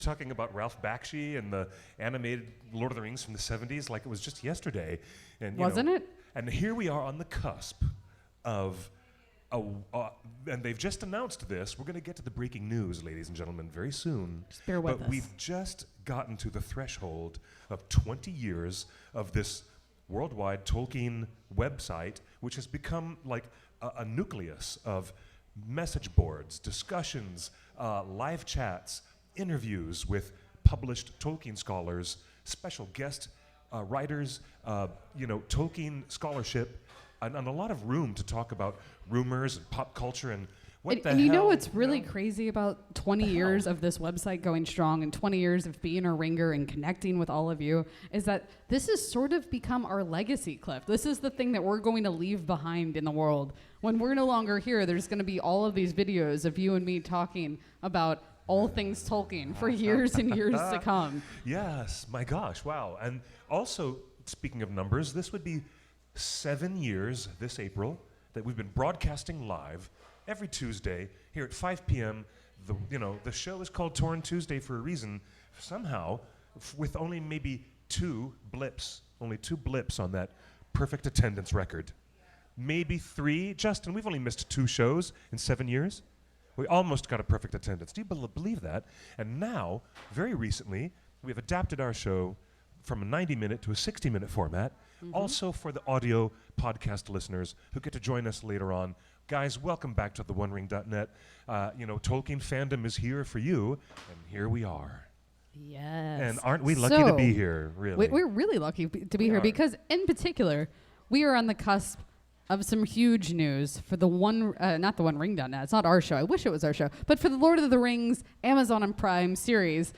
talking about Ralph Bakshi and the animated Lord of the Rings from the 70s like it was just yesterday. And Wasn't it? And here we are on the cusp of, and they've just announced this. We're going to get to the breaking news, ladies and gentlemen, very soon. Just bear with us. But we've just gotten to the threshold of 20 years of this worldwide Tolkien website, which has become like a nucleus of message boards, discussions, live chats, interviews with published Tolkien scholars, special guest writers, Tolkien scholarship, and a lot of room to talk about rumors and pop culture and what the hell. And you know what's really crazy about 20 years of this website going strong and 20 years of being a ringer and connecting with all of you is that this has sort of become our legacy, Cliff. This is the thing that we're going to leave behind in the world. When we're no longer here, there's going to be all of these videos of you and me talking about all things Tolkien for years and years to come. Yes, my gosh, wow. And also, speaking of numbers, this would be 7 years this April that we've been broadcasting live every Tuesday here at 5 p.m. The show is called Torn Tuesday for a reason. Somehow, with only maybe two blips on that perfect attendance record. Maybe 3. Justin, we've only missed 2 shows in 7 years. We almost got a perfect attendance. Do you believe that? And now, very recently, we've adapted our show from a 90-minute to a 60-minute format, also for the audio podcast listeners who get to join us later on. Guys, welcome back to theonering.net. Tolkien fandom is here for you, and here we are. Yes. And aren't we lucky to be here, really? We're really lucky to be here because, in particular, we are on the cusp of some huge news for the not the OneRing.net. It's not our show. I wish it was our show. But for the Lord of the Rings Amazon and Prime series,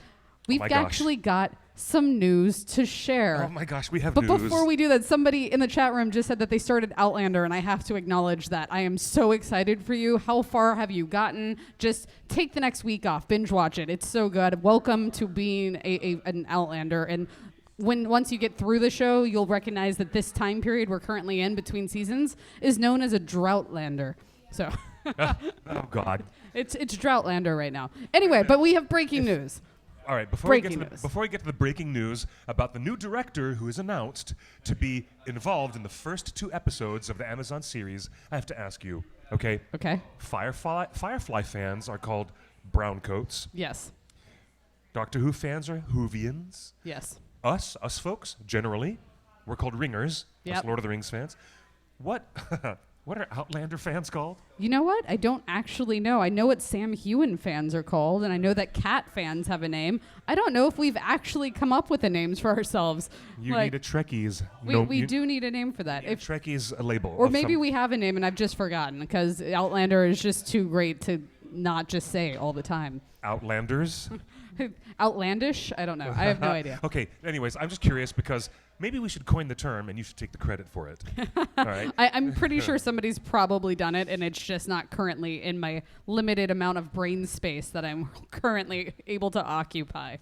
we've actually got some news to share. Oh my gosh, we have news. But before we do that, somebody in the chat room just said that they started Outlander, and I have to acknowledge that. I am so excited for you. How far have you gotten? Just take the next week off. Binge watch it. It's so good. Welcome to being an Outlander. And once you get through the show, you'll recognize that this time period we're currently in between seasons is known as a Droughtlander. So, oh God, it's Droughtlander right now. Anyway, but we have breaking news. All right, before we get to the breaking news about the new director who is announced to be involved in the first 2 episodes of the Amazon series, I have to ask you, okay? Okay. Firefly fans are called browncoats. Yes. Doctor Who fans are Whovians. Yes. Us folks, generally, we're called ringers. Yep. Us Lord of the Rings fans. What are Outlander fans called? You know what? I don't actually know. I know what Sam Heughan fans are called, and I know that Cat fans have a name. I don't know if we've actually come up with the names for ourselves. You need a Trekkies. We do need a name for that. If Trekkies a label. Or maybe we have a name and I've just forgotten because Outlander is just too great to not just say all the time. Outlanders? Outlandish? I don't know. I have no idea. Okay, anyways, I'm just curious because maybe we should coin the term and you should take the credit for it. All right? I'm pretty sure somebody's probably done it, and it's just not currently in my limited amount of brain space that I'm currently able to occupy.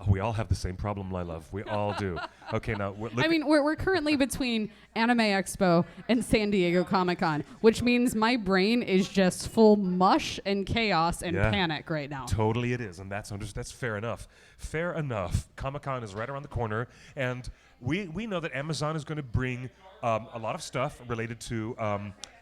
We all have the same problem, my love. We all do. Okay, now we're currently between Anime Expo and San Diego Comic-Con, which means my brain is just full mush and chaos and panic right now. Totally it is, and that's fair enough. Fair enough. Comic-Con is right around the corner, and we know that Amazon is going to bring a lot of stuff related to,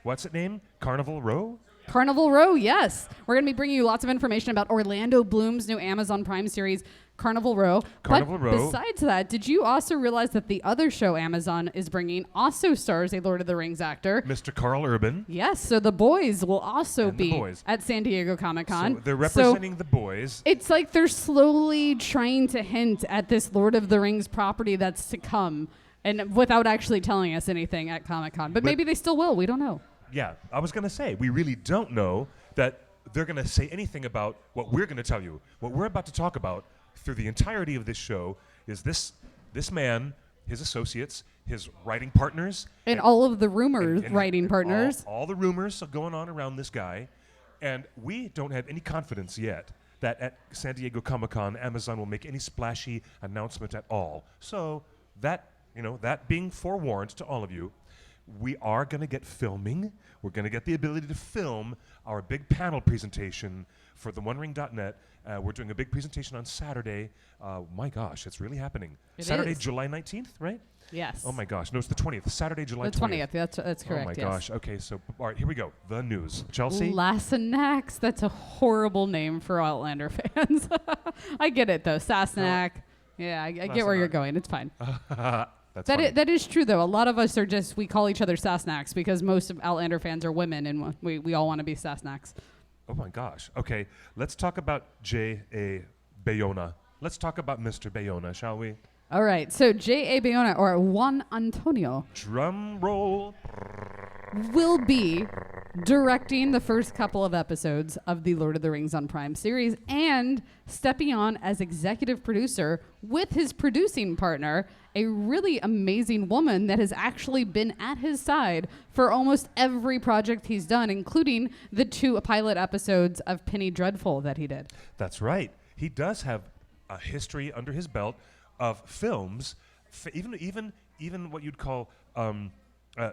what's it named? Carnival Row? Carnival Row, yes. We're going to be bringing you lots of information about Orlando Bloom's new Amazon Prime series, Carnival Row. But besides that, did you also realize that the other show Amazon is bringing also stars a Lord of the Rings actor? Mr. Carl Urban. Yes, so the boys will also be at San Diego Comic-Con. So they're representing the boys. It's like they're slowly trying to hint at this Lord of the Rings property that's to come, and without actually telling us anything at Comic-Con. But maybe they still will. We don't know. Yeah, I was going to say, we really don't know that they're going to say anything about what we're going to tell you. What we're about to talk about through the entirety of this show is this man, his associates, his writing partners. And all of the writing partners. All the rumors going on around this guy. And we don't have any confidence yet that at San Diego Comic-Con, Amazon will make any splashy announcement at all. So that being forewarned to all of you, we are going to get filming. We're going to get the ability to film our big panel presentation for the OneRing.net We're doing a big presentation on Saturday. My gosh, it's really happening. It Saturday, is. July 19th, right? Yes. Oh my gosh, no, it's the 20th. Saturday, July The 20th. That's correct. Oh my yes. gosh. Okay, so all right, here we go. The news. Chelsea. Lassanax. That's a horrible name for Outlander fans. I get it though. Sassenach. Yeah, I get where you're going. It's fine. That's funny. That is true though. A lot of us are we call each other Sassenachs because most of Outlander fans are women, and we all want to be Sassenachs. Oh my gosh. Okay, let's talk about J.A. Bayona. Let's talk about Mr. Bayona, shall we? All right. So J.A. Bayona, or Juan Antonio, Drum roll. will be directing the first couple of episodes of the Lord of the Rings on Prime series and stepping on as executive producer with his producing partner, a really amazing woman that has actually been at his side for almost every project he's done, including the 2 pilot episodes of Penny Dreadful that he did. That's right. He does have a history under his belt of films, even what you'd call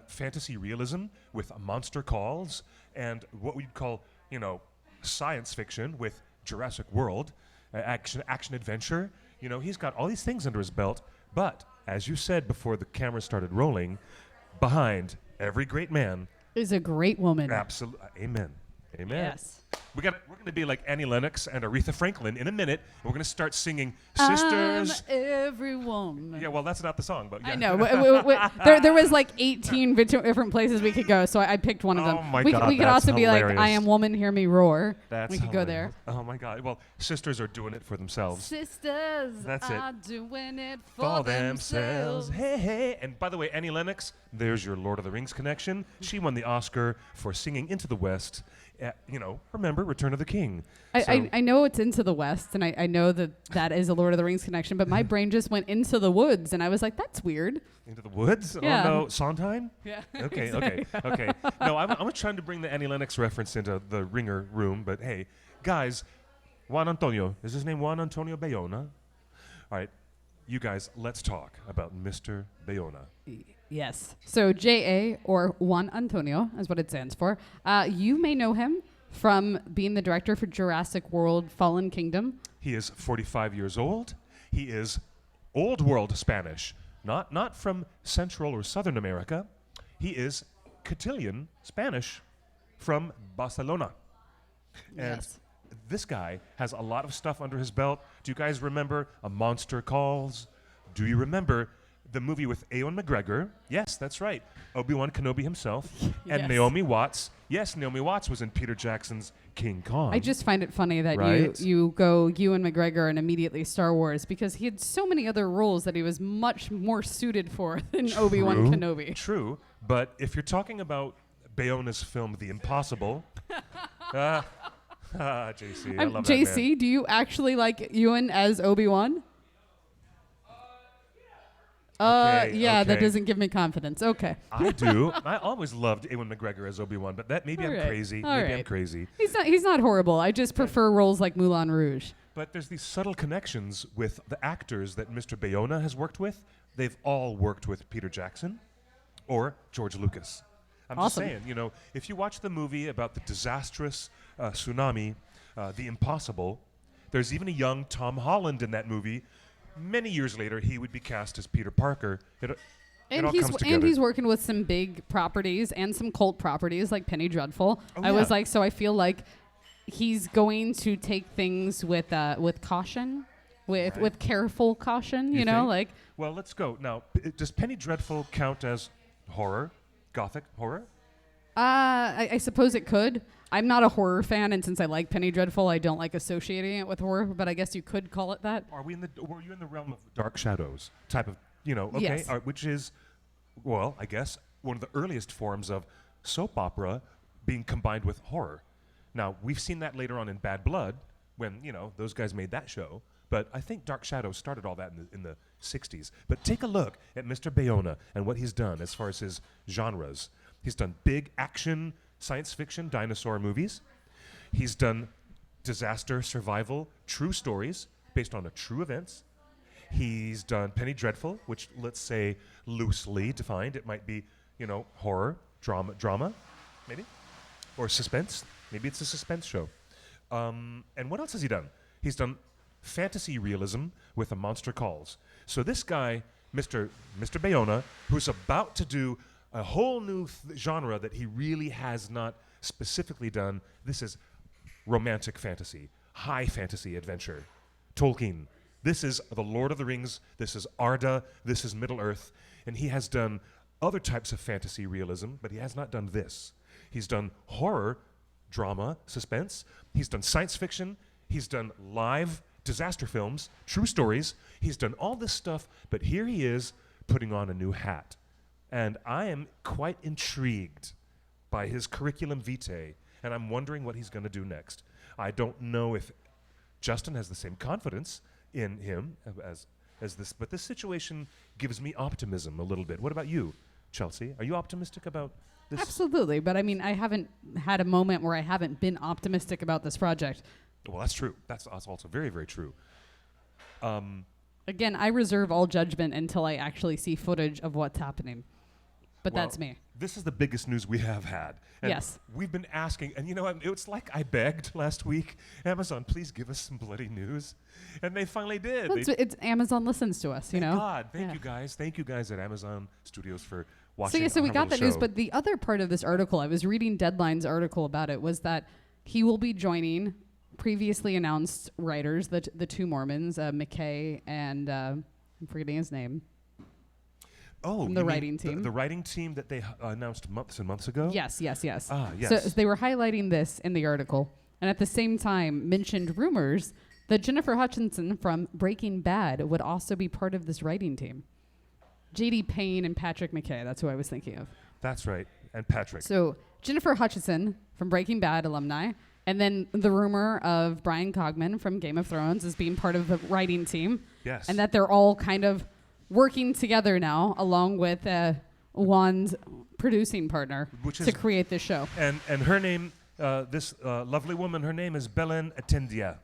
fantasy realism with Monster Calls, and what we'd call, science fiction with Jurassic World, action adventure. He's got all these things under his belt. But as you said before the camera started rolling, behind every great man Is a great woman. absolutely. Amen. Yes. We're going to be like Annie Lennox and Aretha Franklin in a minute. We're going to start singing Sisters. Every woman. Yeah, well, that's not the song, but yeah. I know. There was like 18 different places we could go, so I picked one of them. Oh my we God, we could that's also be like, hilarious. I am woman, hear me roar. That's we could go there. hilarious. Oh my God. Well, sisters are doing it for themselves. Sisters That's it. are doing it for themselves. Hey, hey. And by the way, Annie Lennox, there's your Lord of the Rings connection. She won the Oscar for singing Into the West. Remember Return of the King. I know it's Into the West, and I know that is a Lord of the Rings connection, but my brain just went into the woods, and I was like, that's weird. Into the Woods? Yeah. Oh, no. Sondheim? Yeah. Okay. No, I'm trying to bring the Annie Lennox reference into the ringer room, but hey, guys, Juan Antonio. Is his name Juan Antonio Bayona? All right, you guys, let's talk about Mr. Bayona. Yes. So J.A. or Juan Antonio is what it stands for. You may know him from being the director for Jurassic World Fallen Kingdom. He is 45 years old. He is Old World Spanish, not from Central or Southern America. He is Castilian Spanish from Barcelona. And Yes. this guy has a lot of stuff under his belt. Do you guys remember A Monster Calls? Do you remember the movie with Ewan McGregor? Yes, that's right. Obi-Wan Kenobi himself. And Yes. Naomi Watts. Yes, Naomi Watts was in Peter Jackson's King Kong. I just find it funny that Right? you go Ewan McGregor and immediately Star Wars because he had so many other roles that he was much more suited for than Obi-Wan Kenobi. True, but if you're talking about Bayona's film The Impossible, JC, I love that man. JC, do you actually like Ewan as Obi-Wan? Yeah, that okay. doesn't give me confidence. Okay. I do. I always loved Ewan McGregor as Obi-Wan, but that maybe All I'm right. crazy. All Maybe I'm right. crazy. He's not horrible. I just prefer roles like Moulin Rouge. But there's these subtle connections with the actors that Mr. Bayona has worked with. They've all worked with Peter Jackson or George Lucas. I'm Awesome. just saying, if you watch the movie about the disastrous tsunami, The Impossible, there's even a young Tom Holland in that movie. Many years later, he would be cast as Peter Parker. It all comes together. he's working with some big properties and some cult properties like Penny Dreadful. Oh, I was yeah. like, so I feel like he's going to take things with caution, with careful caution. You know, think? like Well, let's go. Now, does Penny Dreadful count as horror? Gothic horror? I suppose it could. I'm not a horror fan, and since I like Penny Dreadful, I don't like associating it with horror. But I guess you could call it that. Were you in the realm of Dark Shadows type of, okay, Yes. Which is, well, I guess one of the earliest forms of soap opera being combined with horror. Now, we've seen that later on in Bad Blood when, those guys made that show. But I think Dark Shadows started all that in the 60s. But take a look at Mr. Bayona and what he's done as far as his genres. He's done big action, science fiction, dinosaur movies. He's done disaster, survival, true stories based on true events. He's done Penny Dreadful, which, let's say, loosely defined, it might be, horror, drama, maybe, or suspense. Maybe it's a suspense show. And what else has he done? He's done fantasy realism with A Monster Calls. So this guy, Mr. Bayona, who's about to do a whole new genre that he really has not specifically done. This is romantic fantasy, high fantasy adventure. Tolkien. This is The Lord of the Rings. This is Arda. This is Middle-earth. And he has done other types of fantasy realism, but he has not done this. He's done horror, drama, suspense. He's done science fiction. He's done live disaster films, true stories. He's done all this stuff, but here he is putting on a new hat. And I am quite intrigued by his curriculum vitae, and I'm wondering what he's going to do next. I don't know if Justin has the same confidence in him as this, but this situation gives me optimism a little bit. What about you, Chelsea? Are you optimistic about this? Absolutely, but I mean, I haven't had a moment where I haven't been optimistic about this project. Well, that's true. That's also very, very true. Again, I reserve all judgment until I actually see footage of what's happening. But well, that's me. This is the biggest news we have had. And yes. We've been asking, and you know, it's like I begged last week, Amazon, please give us some bloody news. And they finally did. It's Amazon listens to us, you know. God, thank you guys. Thank you guys at Amazon Studios for watching. So we got that news, show. but the other part of this article, I was reading Deadline's article about it, was that he will be joining previously announced writers, the two Mormons, McKay and I'm forgetting his name. Oh, from the writing team. The writing team that they announced months and months ago? Yes. Ah, yes. So they were highlighting this in the article, and at the same time mentioned rumors that Jennifer Hutchinson from Breaking Bad would also be part of this writing team. J.D. Payne and Patrick McKay, that's who I was thinking of. That's right, and Patrick. So Jennifer Hutchinson from Breaking Bad alumni, and then the rumor of Brian Cogman from Game of Thrones as being part of the writing team. Yes. And that they're all kind of working together now, along with Juan's producing partner, to create this show. And her name, this lovely woman, her name is Belen Atendia.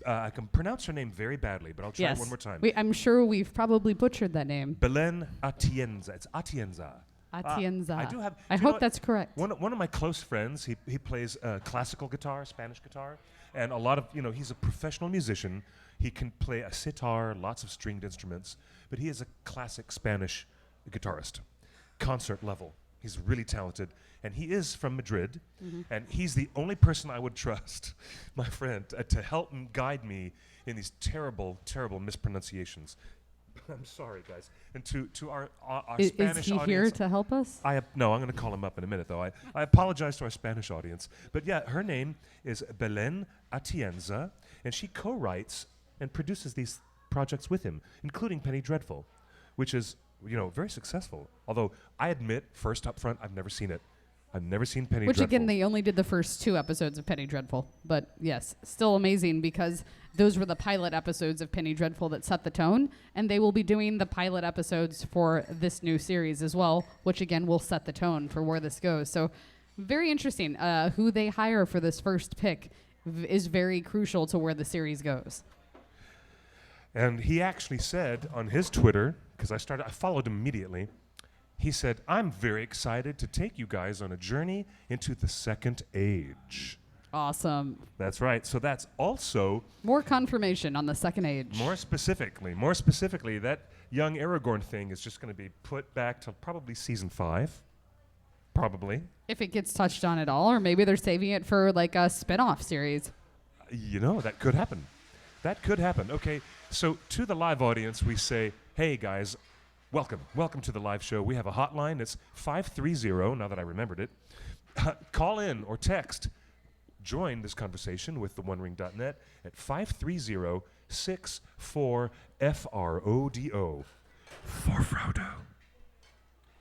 I can pronounce her name very badly, but I'll try it one more time. I'm sure we've probably butchered that name. Belen Atienza. It's Atienza. Atienza. I do have. I hope that's correct. One of my close friends, he plays classical guitar, Spanish guitar, and a lot of, he's a professional musician. He can play a sitar, lots of stringed instruments, but he is a classic Spanish guitarist, concert level. He's really talented, and he is from Madrid, and he's the only person I would trust, my friend, to help guide me in these terrible, terrible mispronunciations. I'm sorry, guys. And to our Spanish audience. Is he here to help us? No, I'm going to call him up in a minute, though. I apologize to our Spanish audience. But yeah, her name is Belen Atienza, and she co-writes and produces these projects with him, including Penny Dreadful, which is, very successful. Although I admit, first up front, I've never seen it. I've never seen Penny Dreadful. Which, again, they only did the first 2 episodes of Penny Dreadful. But, yes, still amazing because those were the pilot episodes of Penny Dreadful that set the tone. And they will be doing the pilot episodes for this new series as well, which, again, will set the tone for where this goes. So, very interesting. Who they hire for this first pick is very crucial to where the series goes. And he actually said on his Twitter, because I followed him immediately, he said, I'm very excited to take you guys on a journey into the second age. Awesome. That's right. So that's also... more confirmation on the second age. More specifically, that young Aragorn thing is just going to be put back to probably season 5. Probably. If it gets touched on at all, or maybe they're saving it for like a spin-off series. That could happen. That could happen. Okay, so to the live audience, we say, hey, guys, welcome to the live show. We have a hotline. It's 530, now that I remembered it. Call in or text. Join this conversation with theonering.net at 530-64-FRODO. For Frodo.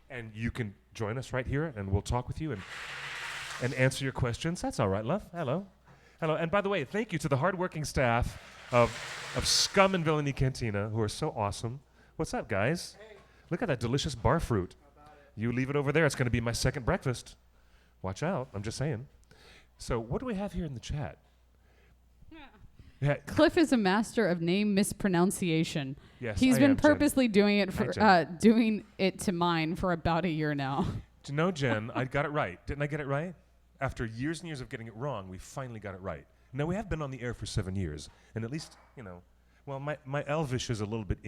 And you can join us right here, and we'll talk with you and answer your questions. That's all right, love. Hello. And by the way, thank you to the hardworking staff of Scum and Villainy Cantina, who are so awesome. What's up, guys? Hey. Look at that delicious bar fruit. You leave it over there. It's going to be my second breakfast. Watch out. I'm just saying. So what do we have here in the chat? Yeah. Cliff is a master of name mispronunciation. Yes, He's I been am, purposely Jen. doing it to mine for about a year now. Jen, I got it right. Didn't I get it right? After years and years of getting it wrong, we finally got it right. Now, we have been on the air for 7 years, and at least, well, my Elvish is a little bit,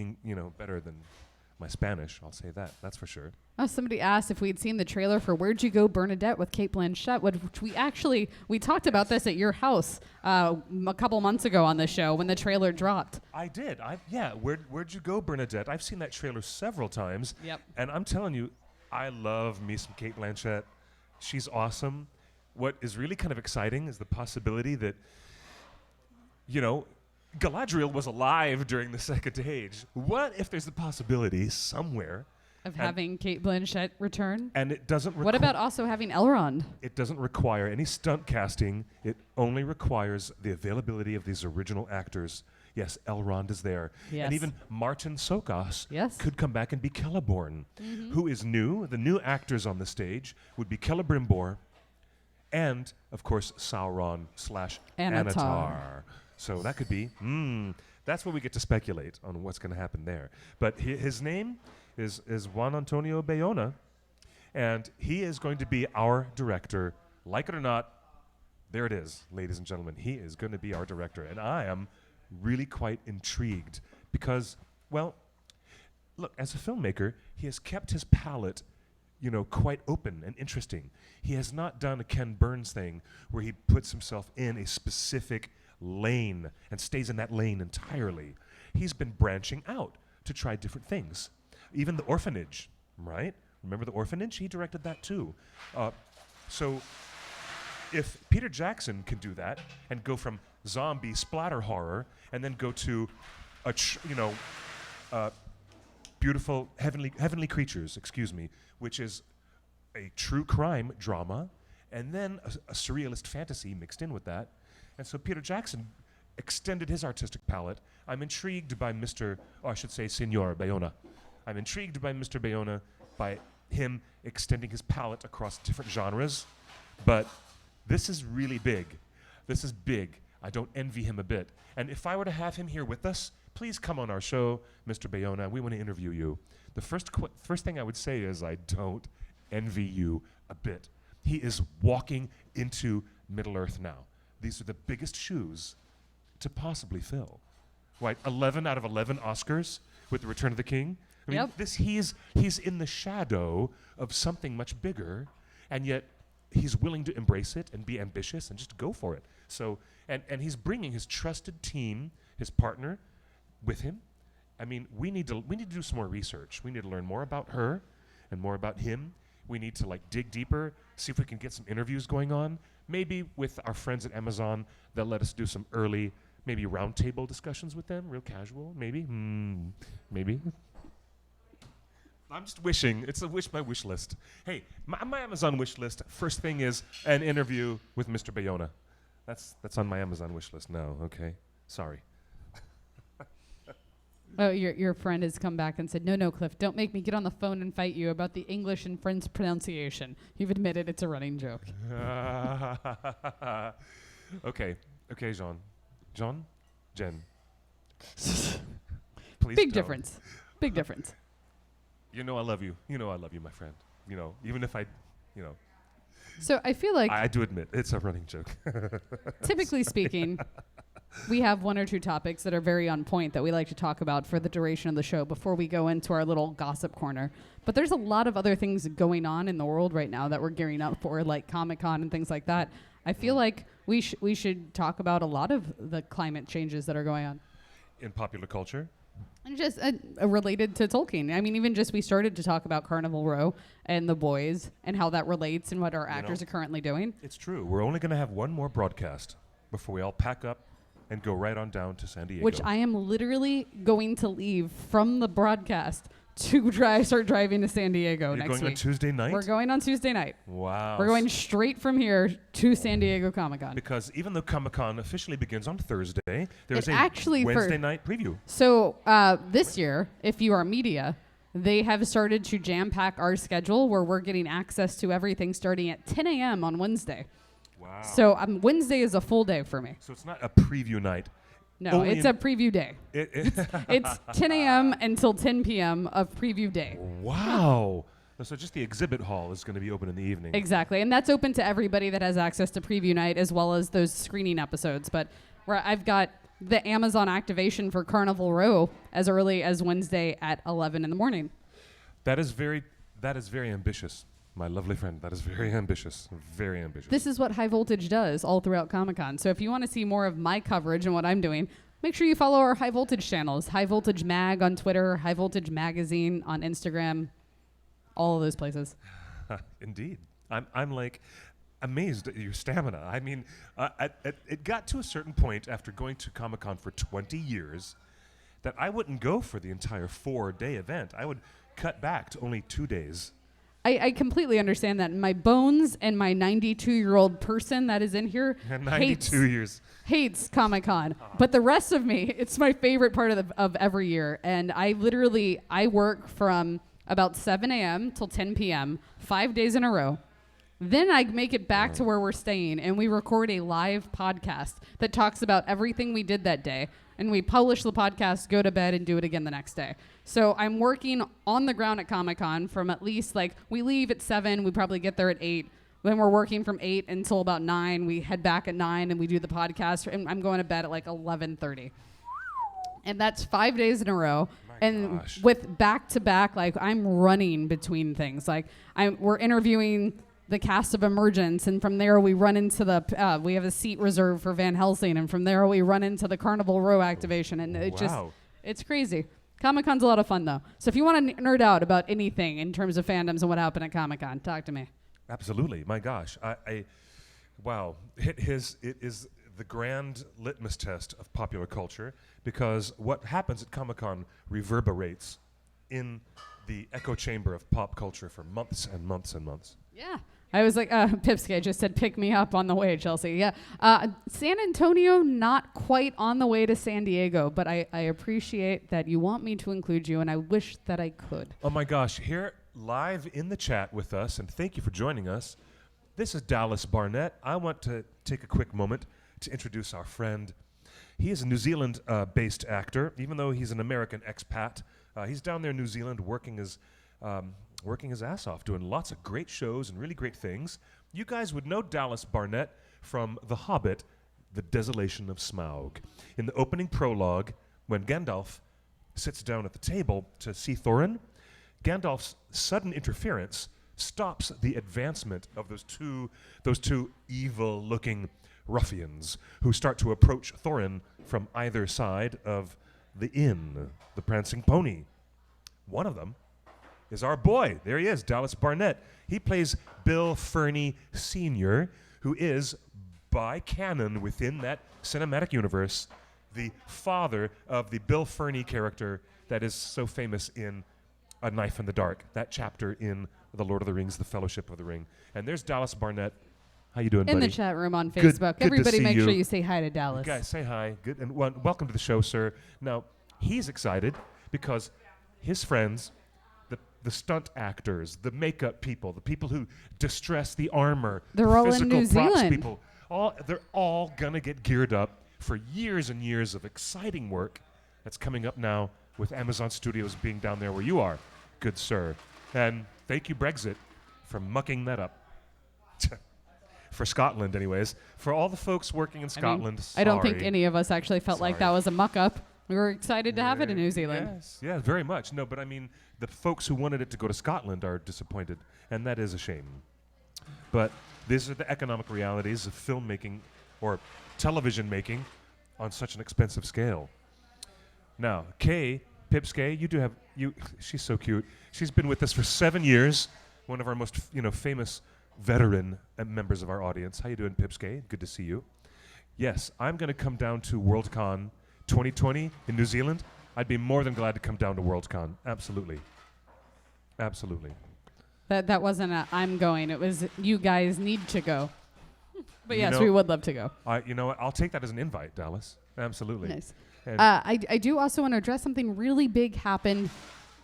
better than my Spanish, I'll say that. That's for sure. Oh, somebody asked if we'd seen the trailer for Where'd You Go, Bernadette with Cate Blanchett, which we talked about this at your house a couple months ago on the show when the trailer dropped. I did. Where'd You Go, Bernadette? I've seen that trailer several times. Yep. And I'm telling you, I love me some Cate Blanchett. She's awesome. What is really kind of exciting is the possibility that, Galadriel was alive during the Second Age. What if there's the possibility somewhere of having Cate Blanchett return? And it doesn't. What about also having Elrond? It doesn't require any stunt casting. It only requires the availability of these original actors. Yes, Elrond is there. Yes. And even Martin Sokos Yes. could come back and be Celeborn, who is new. The new actors on the stage would be Celebrimbor and, of course, Sauron / Anatar. So that could be, that's where we get to speculate on what's going to happen there. But his name is Juan Antonio Bayona, and he is going to be our director. Like it or not, there it is, ladies and gentlemen. He is going to be our director, and I am really quite intrigued because, well, look, as a filmmaker, he has kept his palette, quite open and interesting. He has not done a Ken Burns thing where he puts himself in a specific lane and stays in that lane entirely. He's been branching out to try different things. Even The Orphanage, right? Remember The Orphanage? He directed that too. So if Peter Jackson can do that and go from zombie splatter horror and then go to beautiful heavenly creatures, which is a true crime drama, and then a surrealist fantasy mixed in with that. And so Peter Jackson extended his artistic palette. I'm intrigued by Senor Bayona. I'm intrigued by Mr. Bayona, by him extending his palette across different genres. But this is really big. This is big. I don't envy him a bit. And if I were to have him here with us, please come on our show, Mr. Bayona. We want to interview you. The first thing I would say is I don't envy you a bit. He is walking into Middle-earth now. These are the biggest shoes to possibly fill. Right? 11 out of 11 Oscars with The Return of the King. I mean, he's in the shadow of something much bigger, and yet he's willing to embrace it and be ambitious and just go for it. So, and he's bringing his trusted team, his partner, with him. I mean, we need to do some more research. We need to learn more about her and more about him. We need to dig deeper, see if we can get some interviews going on. Maybe with our friends at Amazon, they'll let us do some early, maybe roundtable discussions with them, real casual, maybe. Maybe. I'm just wishing. It's my wish list. Hey, my Amazon wish list, first thing is an interview with Mr. Bayona. That's on my Amazon wish list now, okay? Sorry. Oh, your friend has come back and said, no, Cliff, don't make me get on the phone and fight you about the English and French pronunciation. You've admitted it's a running joke. Okay, Jean. Jen. Please Big don't. difference. Big difference. I love you. I love you, my friend. Even if So I feel like I do admit it's a running joke. typically speaking, we have one or two topics that are very on point that we like to talk about for the duration of the show before we go into our little gossip corner. But there's a lot of other things going on in the world right now that we're gearing up for, like Comic-Con and things like that. I feel like we should talk about a lot of the climate changes that are going on. In popular culture? And just related to Tolkien. I mean, even just we started to talk about Carnival Row and The Boys and how that relates and what our actors are currently doing. It's true. We're only going to have one more broadcast before we all pack up and go right on down to San Diego. Which I am literally going to leave from the broadcast to start driving to San Diego You're next week. going on Tuesday night? We're going on Tuesday night. Wow. We're going straight from here to San Diego Comic-Con. Because even though Comic-Con officially begins on Thursday, there's a actually Wednesday night preview. So this year, if you are media, they have started to jam-pack our schedule where we're getting access to everything starting at 10 a.m. on Wednesday. Wow. So Wednesday is a full day for me. So it's not a preview night. No, Only it's a preview day. It's 10 a.m. until 10 p.m. of preview day. Wow. So just the exhibit hall is going to be open in the evening. Exactly. And that's open to everybody that has access to preview night as well as those screening episodes. But where I've got the Amazon activation for Carnival Row as early as Wednesday at 11 in the morning. That is very ambitious, my lovely friend. That is very ambitious. Very ambitious. This is what High Voltage does all throughout Comic-Con. So if you want to see more of my coverage and what I'm doing, make sure you follow our High Voltage channels. High Voltage Mag on Twitter, High Voltage Magazine on Instagram, all of those places. Indeed. I'm like amazed at your stamina. I mean, it got to a certain point after going to Comic-Con for 20 years that I wouldn't go for the entire 4-day event. I would cut back to only 2 days. I completely understand that. My bones and my 92-year-old person that is in here 92 years. Hates Comic-Con. But the rest of me, it's my favorite part of every year. And I work from about 7 a.m. till 10 p.m., 5 days in a row. Then I make it back to where we're staying, and we record a live podcast that talks about everything we did that day. And we publish the podcast, go to bed, and do it again the next day. So I'm working on the ground at Comic-Con from at least, we leave at 7, we probably get there at 8. Then we're working from 8 until about 9. We head back at 9, and we do the podcast, and I'm going to bed at 11:30. And that's 5 days in a row. Gosh. With back-to-back, I'm running between things. We're interviewing the cast of Emergence, and from there we run into we have a seat reserved for Van Helsing, and from there we run into the Carnival Row activation, and it's crazy. Comic-Con's a lot of fun, though. So if you want to nerd out about anything in terms of fandoms and what happened at Comic-Con, talk to me. Absolutely. My gosh. Wow. It is the grand litmus test of popular culture, because what happens at Comic-Con reverberates in the echo chamber of pop culture for months and months and months. Yeah. I was like, Pipsky just said, pick me up on the way, Chelsea. Yeah. San Antonio, not quite on the way to San Diego, but I appreciate that you want me to include you, and I wish that I could. Oh my gosh. Here live in the chat with us, and thank you for joining us. This is Dallas Barnett. I want to take a quick moment to introduce our friend. He is a New Zealand-based actor, even though he's an American expat. He's down there in New Zealand working his ass off, doing lots of great shows and really great things. You guys would know Dallas Barnett from The Hobbit, The Desolation of Smaug. In the opening prologue, when Gandalf sits down at the table to see Thorin, Gandalf's sudden interference stops the advancement of those two evil-looking ruffians who start to approach Thorin from either side of the inn, the Prancing Pony. One of them is our boy. There he is, Dallas Barnett. He plays Bill Ferny Sr., who is, by canon within that cinematic universe, the father of the Bill Ferny character that is so famous in A Knife in the Dark, that chapter in The Lord of the Rings, The Fellowship of the Ring. And there's Dallas Barnett. How you doing, buddy? In the chat room on Facebook. Good Everybody to see make you. sure you say hi to Dallas. You guys, say hi. Good, and welcome to the show, sir. Now, he's excited because his friends, the stunt actors, the makeup people, the people who distress the armor, They're the all in physical New props Zealand. people, they're all going to get geared up for years and years of exciting work that's coming up now with Amazon Studios being down there where you are, good sir. And thank you, Brexit, for mucking that up. For Scotland, anyways. For all the folks working in Scotland, I don't think sorry. any of us actually felt like Sorry. that was a muck-up. We were excited to have it in New Zealand. Yes, yeah, very much. No, but I mean, the folks who wanted it to go to Scotland are disappointed, and that is a shame. But these are the economic realities of filmmaking or television making on such an expensive scale. Now, Kay, Pipsky, she's so cute. She's been with us for 7 years, one of our most famous veteran members of our audience. How you doing, Pipsky? Good to see you. Yes, I'm going to come down to Worldcon 2020 in New Zealand. I'd be more than glad to come down to Worldcon. Absolutely. Absolutely. That wasn't a I'm going. It was you guys need to go. But yes, we would love to go. You know what? I'll take that as an invite, Dallas. Absolutely. Nice. And I do also want to address something really big happened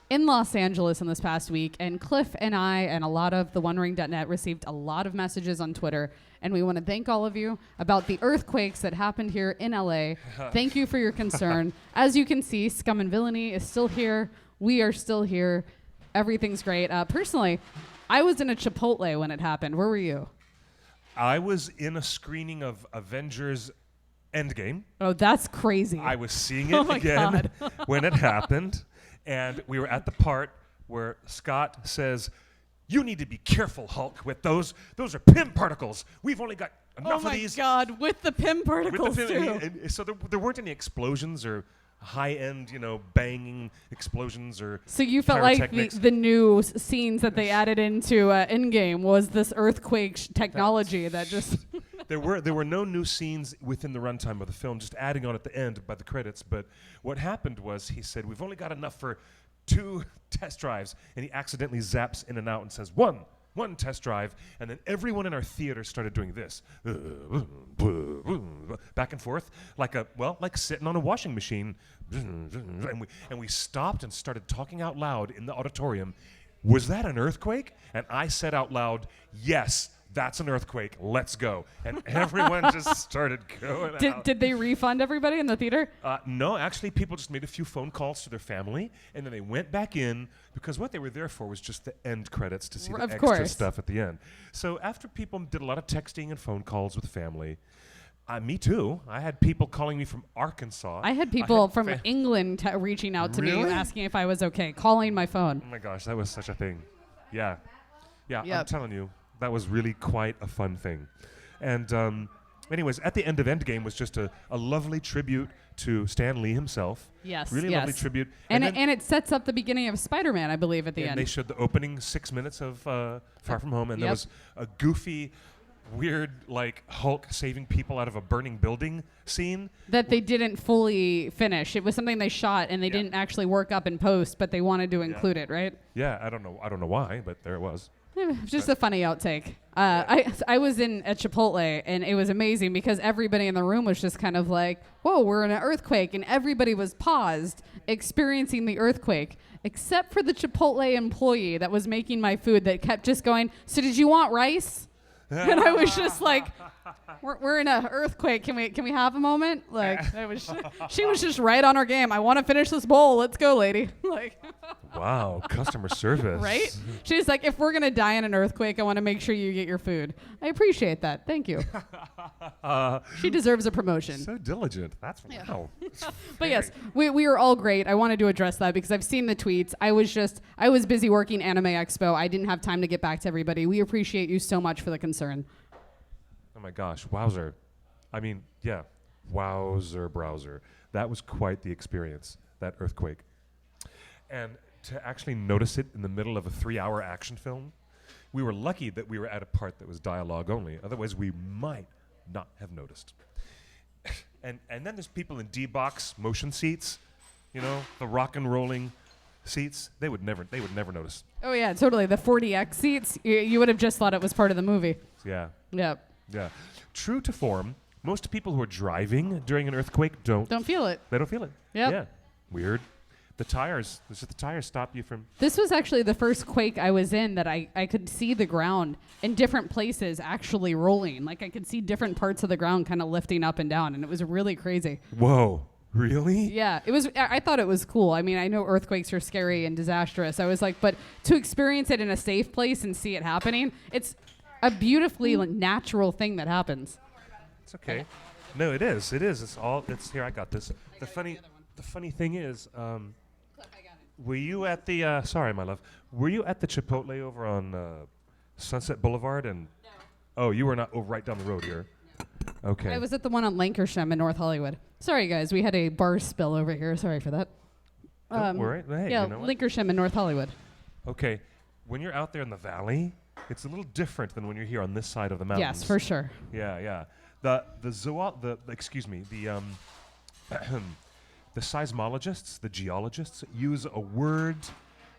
in Los Angeles in this past week, and Cliff and I and a lot of the OneRing.net received a lot of messages on Twitter, and we want to thank all of you about the earthquakes that happened here in LA. Thank you for your concern. As you can see, Scum and Villainy is still here. We are still here. Everything's great. Personally, I was in a Chipotle when it happened. Where were you? I was in a screening of Avengers Endgame. Oh, that's crazy. I was seeing Oh it my again God. when it happened, and we were at the part where Scott says, "You need to be careful, Hulk, with those. Those are PIM particles. We've only got enough Oh of my these." God, with the PIM particles With the too. and so there weren't any explosions or high-end, banging explosions or So you felt like pyrotechnics. the new scenes that they added into Endgame was this earthquake technology that just... There were no new scenes within the runtime of the film, just adding on at the end by the credits. But what happened was he said, "We've only got enough for 2 test drives," and he accidentally zaps in and out and says, one test drive, and then everyone in our theater started doing this, back and forth, like sitting on a washing machine, and we stopped and started talking out loud in the auditorium. "Was that an earthquake?" And I said out loud, "Yes, that's an earthquake. Let's go." And everyone just started going out. Did they refund everybody in the theater? No, actually, people just made a few phone calls to their family, and then they went back in because what they were there for was just the end credits to see the Of extra course. stuff at the end. So after people did a lot of texting and phone calls with family, me too. I had people calling me from Arkansas. I had people had from England reaching out to me Really? asking if I was okay, calling my phone. Oh my gosh, that was such a thing. Yeah. I'm Yep. telling you, that was really quite a fun thing. And anyways, at the end of Endgame was just a lovely tribute to Stan Lee himself. Yes, Really yes. lovely tribute. And then it sets up the beginning of Spider-Man, I believe, at the and end. they showed the opening 6 minutes of Far From Home, and there Yep. was a goofy, weird, like Hulk saving people out of a burning building scene. That they didn't fully finish. It was something they shot and they Yeah. didn't actually work up in post, but they wanted to include it, right? Yeah, I don't know why, but there it was. Just a funny outtake. I was in at Chipotle and it was amazing because everybody in the room was just kind of like, "Whoa, we're in an earthquake," and everybody was paused, experiencing the earthquake, except for the Chipotle employee that was making my food that kept just going, "So did you want rice?" And I was just like, we're in an earthquake. Can we have a moment? Like, she was just right on her game. "I want to finish this bowl. Let's go, lady." Like, Wow, customer service. right? She's like, "If we're gonna die in an earthquake, I want to make sure you get your food." I appreciate that. Thank you. She deserves a promotion. So diligent. That's wow. But yes, we are all great. I wanted to address that because I've seen the tweets. I was busy working Anime Expo. I didn't have time to get back to everybody. We appreciate you so much for the concern. Oh my gosh, wowzer. I mean, yeah, wowzer browser. That was quite the experience, that earthquake. And to actually notice it in the middle of a 3-hour action film, we were lucky that we were at a part that was dialogue only. Otherwise, we might not have noticed. And then there's people in D-box motion seats, the rock and rolling seats. They would never notice. Oh yeah, totally. The 40X seats, you would have just thought it was part of the movie. Yeah. Yep. Yeah. True to form, most people who are driving during an earthquake don't Don't feel it. They don't feel it. Yep. Yeah. Weird. The tires stop you from... This was actually the first quake I was in that I could see the ground in different places actually rolling. Like I could see different parts of the ground kind of lifting up and down, and it was really crazy. Whoa. Really? Yeah, it was. I thought it was cool. I mean, I know earthquakes are scary and disastrous. I was like, but to experience it in a safe place and see it happening, it's a beautifully natural thing that happens. It's okay. No, it is. It is. It's here. I got this. The funny thing is, were you at the? Sorry, my love. Were you at the Chipotle over on Sunset Boulevard? And No. Oh, you were not. Oh, right down the road here. Okay. I was at the one on Lancashire in North Hollywood. Sorry, guys, we had a bar spill over here. Sorry for that. Don't worry. Hey, yeah, you know what? Lancashire in North Hollywood. Okay. When you're out there in the valley, it's a little different than when you're here on this side of the mountains. Yes, for sure. Yeah. The seismologists, the geologists, use a word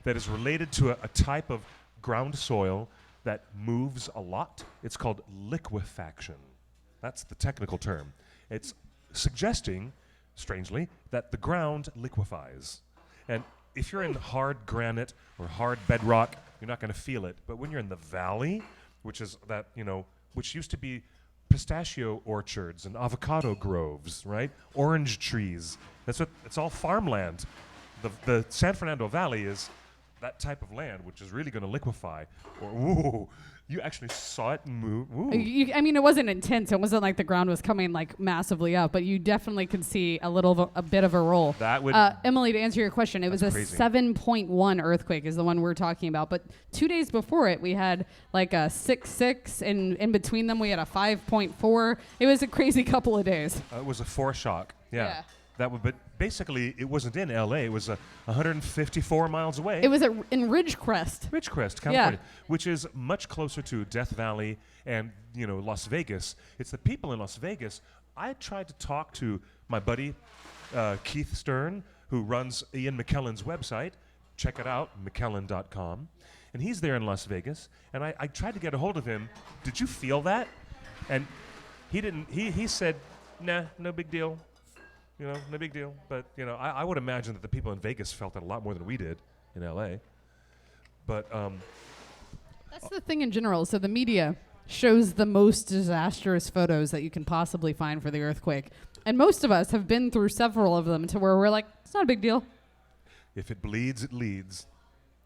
that is related to a type of ground soil that moves a lot. It's called liquefaction. That's the technical term. It's suggesting, strangely, that the ground liquefies. And if you're in hard granite or hard bedrock, you're not going to feel it. But when you're in the valley, which is that, which used to be pistachio orchards and avocado groves, right? Orange trees. It's all farmland. The San Fernando Valley is that type of land, which is really going to liquefy, or ooh, you actually saw it move. Ooh. I mean, it wasn't intense. It wasn't like the ground was coming like massively up, but you definitely could see a bit of a roll. That would. Emily, to answer your question, it was a crazy. 7.1 earthquake is the one we're talking about. But 2 days before it, we had like a 6.6, and in between them, we had a 5.4. It was a crazy couple of days. It was a foreshock. Yeah. That would, but basically, it wasn't in L.A. It was 154 miles away. It was in Ridgecrest. Ridgecrest, California, which is much closer to Death Valley and Las Vegas. It's the people in Las Vegas. I tried to talk to my buddy Keith Stern, who runs Ian McKellen's website. Check it out, McKellen.com. And he's there in Las Vegas. And I tried to get a hold of him. Did you feel that? And he didn't. He said, nah, no big deal. No big deal. But, I would imagine that the people in Vegas felt it a lot more than we did in L.A. But that's the thing in general. So the media shows the most disastrous photos that you can possibly find for the earthquake. And most of us have been through several of them to where we're like, it's not a big deal. If it bleeds, it leads.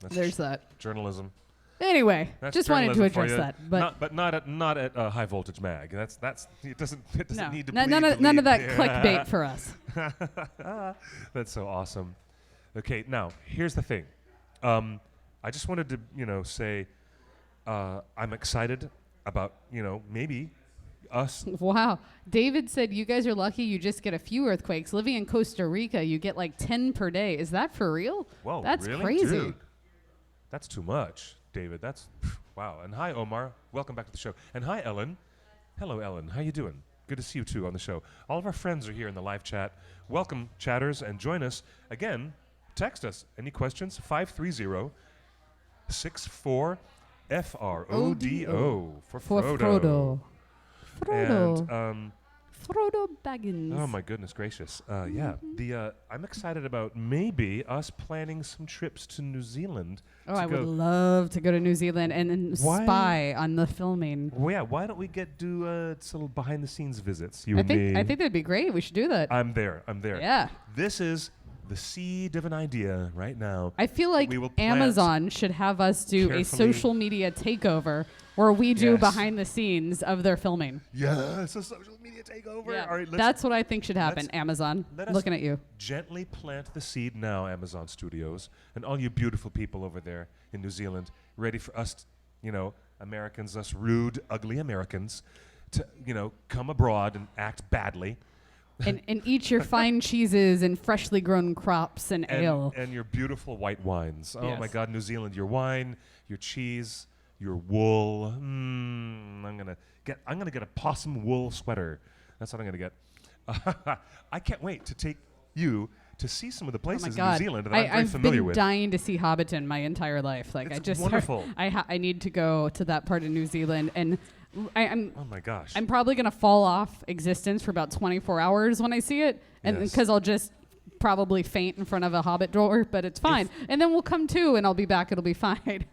There's that. Journalism. Anyway, That's just wanted to journalism for address you. that. But not at High Voltage Mag. That's it doesn't no, need to none of that clickbait for us. That's so awesome. Okay, now here's the thing. I just wanted to say I'm excited about maybe us. Wow. David said you guys are lucky you just get a few earthquakes. Living in Costa Rica, you get like 10 per day. Is that for real? Whoa, that's really? crazy. Dude, that's too much, David. That's wow. And hi, Omar. Welcome back to the show. And hi, Ellen. Hello, Ellen. How you doing? Good to see you too on the show. All of our friends are here in the live chat. Welcome, chatters, and join us again. Text us. Any questions? 530-64 FRODO for Frodo. And Frodo Baggins. oh my goodness gracious! Yeah, I'm excited about maybe us planning some trips to New Zealand. Oh, I would love to go to New Zealand and spy on the filming. Well, yeah, why don't we do some behind the scenes visits? You and me. I think that'd be great. We should do that. I'm there. Yeah. This is the seed of an idea right now. I feel like Amazon should have us do a social media takeover where we do behind the scenes of their filming. Yes, a social media takeover. Yeah. All right, that's what I think should happen. Amazon, looking at you. Gently plant the seed now, Amazon Studios, and all you beautiful people over there in New Zealand, ready for us, Americans, us rude, ugly Americans, to come abroad and act badly. and eat your fine cheeses and freshly grown crops and ale. And your beautiful white wines. Oh my God, New Zealand, your wine, your cheese, your wool. I'm gonna get a possum wool sweater. That's what I'm gonna get. I can't wait to take you to see some of the places in New Zealand that I'm very familiar with. I've been dying to see Hobbiton my entire life. Like it's wonderful. I need to go to that part of New Zealand, and I'm. Oh my gosh. I'm probably gonna fall off existence for about 24 hours when I see it, and because I'll just probably faint in front of a Hobbit door, but it's fine. And then we'll come to, and I'll be back. It'll be fine.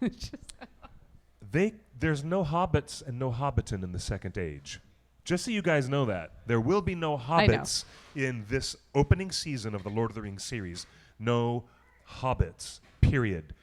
There's no hobbits and no Hobbiton in the Second Age. Just so you guys know that. There will be no hobbits in this opening season of the Lord of the Rings series. No hobbits, period.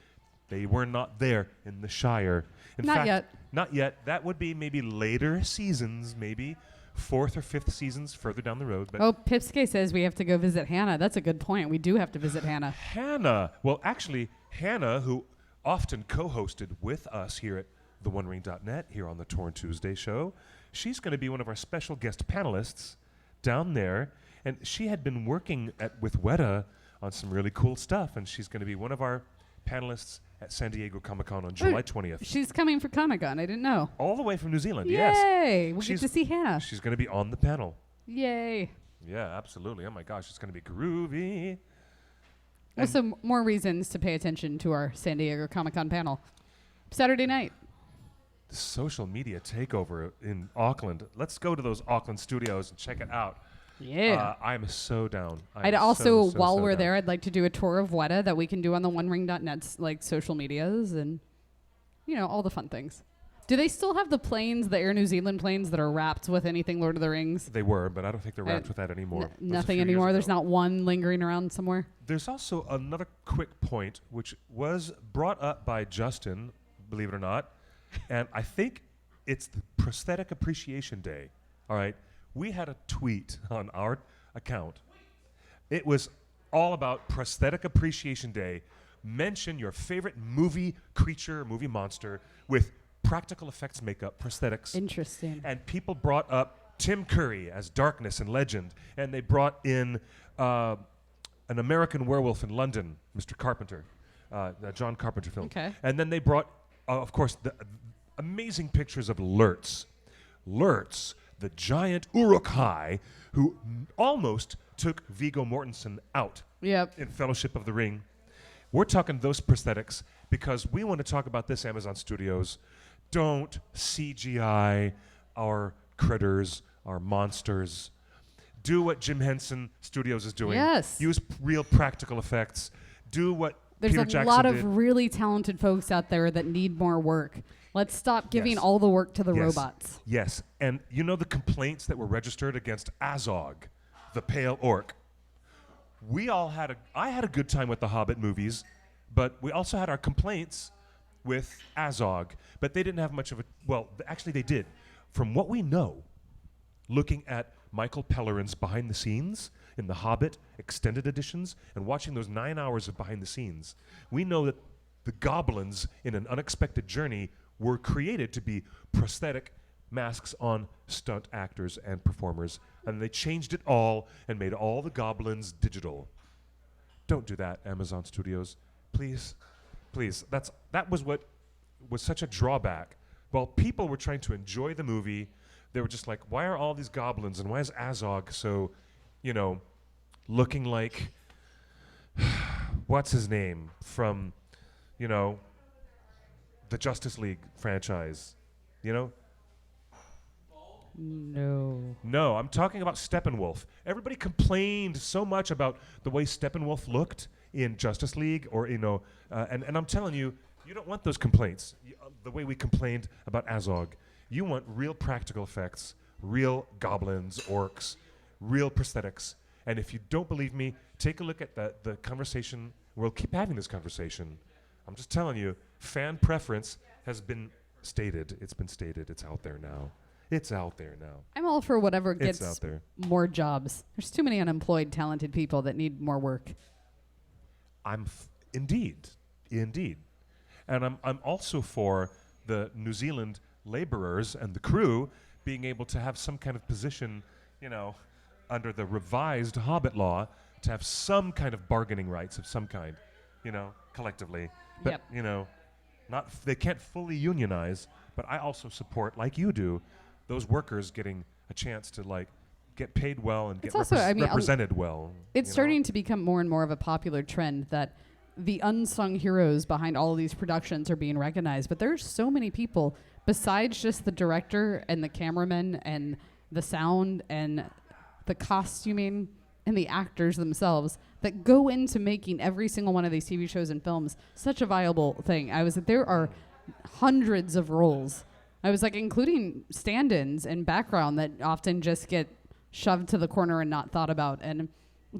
They were not there in the Shire. In fact, not yet. That would be maybe later seasons, maybe 4th or 5th seasons further down the road. But Pipske says we have to go visit Hannah. That's a good point. We do have to visit Hannah. Hannah. Well, actually, Hannah, who often co-hosted with us here at theonering.net, here on the Torn Tuesday show, she's going to be one of our special guest panelists down there. And she had been working with Weta on some really cool stuff, and she's going to be one of our panelists at San Diego Comic-Con on July 20th. She's coming for Comic-Con. I didn't know. All the way from New Zealand, Yay! yes. Yay! We'll get to see Hannah. She's going to be on the panel. Yay. Yeah, absolutely. Oh, my gosh, it's going to be groovy. Also, more reasons to pay attention to our San Diego Comic-Con panel. Saturday night. The social media takeover in Auckland. Let's go to those Auckland studios and check it out. Yeah. I'm so down. I'd also, while we're there, I'd like to do a tour of Weta that we can do on the OneRing.net's social medias and, all the fun things. Do they still have the planes, the Air New Zealand planes that are wrapped with anything Lord of the Rings? They were, but I don't think they're wrapped with that anymore. That was a Nothing few years anymore. ago. There's not one lingering around somewhere. There's also another quick point, which was brought up by Justin, believe it or not, and I think it's the Prosthetic Appreciation Day. All right, we had a tweet on our account. It was all about Prosthetic Appreciation Day. Mention your favorite movie creature, movie monster with practical effects makeup, prosthetics. Interesting. And people brought up Tim Curry as Darkness and Legend, and they brought in an American Werewolf in London, Mr. Carpenter, the John Carpenter film. Okay. And then they brought, of course, the amazing pictures of Lurtz. Lurtz, the giant Uruk-hai, who almost took Viggo Mortensen out Yep. in Fellowship of the Ring. We're talking those prosthetics because we want to talk about this, Amazon Studios. Don't CGI our critters, our monsters. Do what Jim Henson Studios is doing. Yes. Use real practical effects. Do what There's Peter a Jackson lot did. of really talented folks out there that need more work. Let's stop giving Yes. all the work to the Yes. robots. Yes, and you know the complaints that were registered against Azog, the pale orc. I had a good time with the Hobbit movies, but we also had our complaints with Azog. But they didn't have much of a, well, actually they did. From what we know, looking at Michael Pellerin's behind the scenes in the Hobbit extended editions and watching those 9 hours of behind the scenes, we know that the goblins in An Unexpected Journey were created to be prosthetic masks on stunt actors and performers, and they changed it all and made all the goblins digital. Don't do that, Amazon Studios. Please, please. That was what was such a drawback. While people were trying to enjoy the movie, they were just like, why are all these goblins and why is Azog so, looking like, what's his name from, the Justice League franchise, No. No, I'm talking about Steppenwolf. Everybody complained so much about the way Steppenwolf looked in Justice League, or and I'm telling you, you don't want those complaints. The way we complained about Azog, you want real practical effects, real goblins, orcs, real prosthetics. And if you don't believe me, take a look at the conversation. We'll keep having this conversation. I'm just telling you, fan preference has been stated. It's been stated. It's out there now. It's out there now. I'm all for whatever It's gets out there. more jobs. There's too many unemployed, talented people that need more work. Indeed. And I'm also for the New Zealand laborers and the crew being able to have some kind of position, under the revised Hobbit law, to have some kind of bargaining rights of some kind, collectively. But, Yep. they can't fully unionize, but I also support, like you do, those workers getting a chance to, get paid well and It's get also, represented well. It's starting to become more and more of a popular trend that the unsung heroes behind all of these productions are being recognized. But there's so many people besides just the director and the cameraman and the sound and the costuming and the actors themselves that go into making every single one of these TV shows and films such a viable thing. There are hundreds of roles. Including stand-ins and background that often just get shoved to the corner and not thought about. And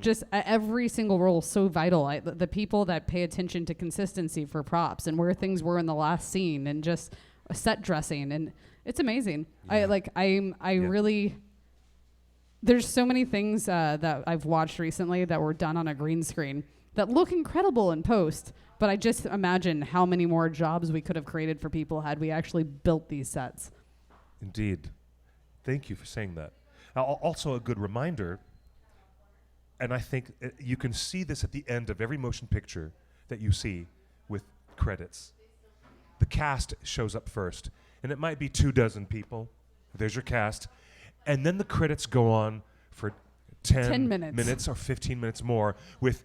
just every single role is so vital. The people that pay attention to consistency for props and where things were in the last scene and just set dressing, and it's amazing. Yeah. Really, there's so many things that I've watched recently that were done on a green screen that look incredible in post, but I just imagine how many more jobs we could have created for people had we actually built these sets. Indeed. Thank you for saying that. Now, also a good reminder, and I think you can see this at the end of every motion picture that you see with credits. The cast shows up first, and it might be 24 people. There's your cast. And then the credits go on for 10 minutes or 15 minutes more with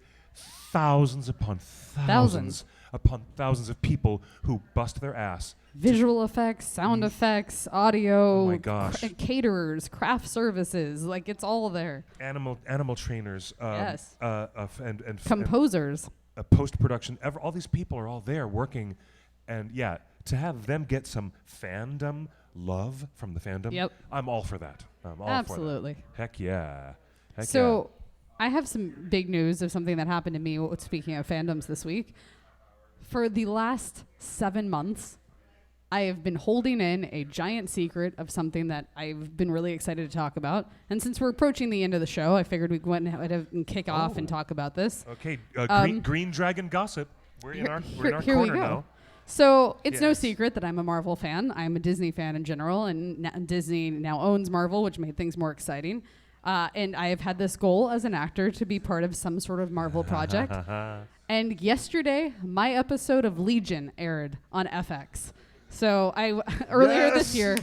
thousands upon thousands upon thousands of people who bust their ass. Visual effects, sound effects, audio, Oh my gosh. caterers, craft services, it's all there. Animal trainers, Yes. and Composers. post-production. All these people are all there working, and to have them get some fandom love from the fandom, Yep. I'm all for that. I'm all Absolutely. for that. Heck yeah. Heck So I have some big news of something that happened to me, speaking of fandoms this week. For the last 7 months, I have been holding in a giant secret of something that I've been really excited to talk about. And since we're approaching the end of the show, I figured we'd go ahead and kick off and talk about this. Okay, green Dragon gossip. We're in our Here we corner go. now. So it's no Yes. secret that I'm a Marvel fan. I'm a Disney fan in general, and Disney now owns Marvel, which made things more exciting. And I have had this goal as an actor to be part of some sort of Marvel project. And yesterday, my episode of Legion aired on FX. So earlier this year,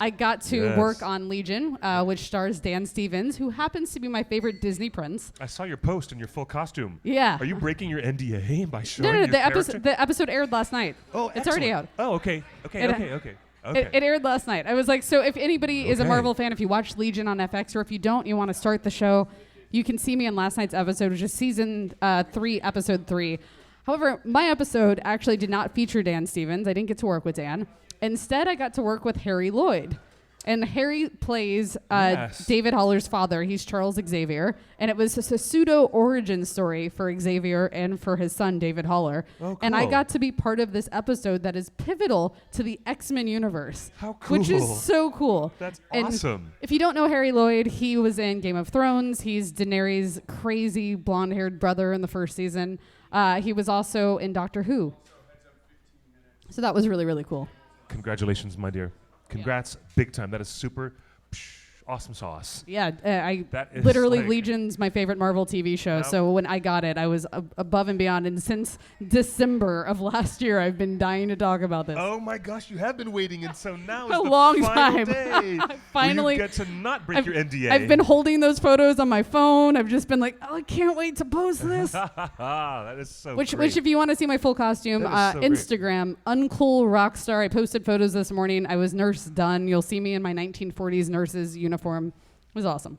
I got to work on Legion, which stars Dan Stevens, who happens to be my favorite Disney prince. I saw your post in your full costume. Yeah. Are you breaking your NDA by showing No, your the character? episode aired last night. Oh, it's already out. Oh, okay. It aired last night. I was like, so if anybody is a Okay. Marvel fan, if you watch Legion on FX, or if you don't, you want to start the show, you can see me on last night's episode, which is season 3, episode 3. However, my episode actually did not feature Dan Stevens. I didn't get to work with Dan. Instead, I got to work with Harry Lloyd. And Harry plays David Haller's father. He's Charles Xavier. And it was a pseudo-origin story for Xavier and for his son, David Haller. Oh, And I cool. got to be part of this episode that is pivotal to the X-Men universe. How cool. Which is so cool. That's And awesome. if you don't know Harry Lloyd, he was in Game of Thrones. He's Daenerys' crazy blonde-haired brother in the first season. He was also in Doctor Who. So that was really, really cool. Congratulations, my dear. Congrats, big time. That is super awesome sauce. Yeah, That is literally like- Legion's my favorite Marvel TV show. Yep. So when I got it, I was above and beyond. And since December of last year, I've been dying to talk about this. Oh my gosh, you have been waiting, and so now is A the long final time. day. Finally- where you get to not break your NDA. I've been holding those photos on my phone. I've just been like, oh, I can't wait to post this. that is so Which, great. if you want to see my full costume, That is so great. Instagram, Uncool Rockstar. I posted photos this morning. I was nurse done. You'll see me in my 1940s nurse's uniform. It was awesome.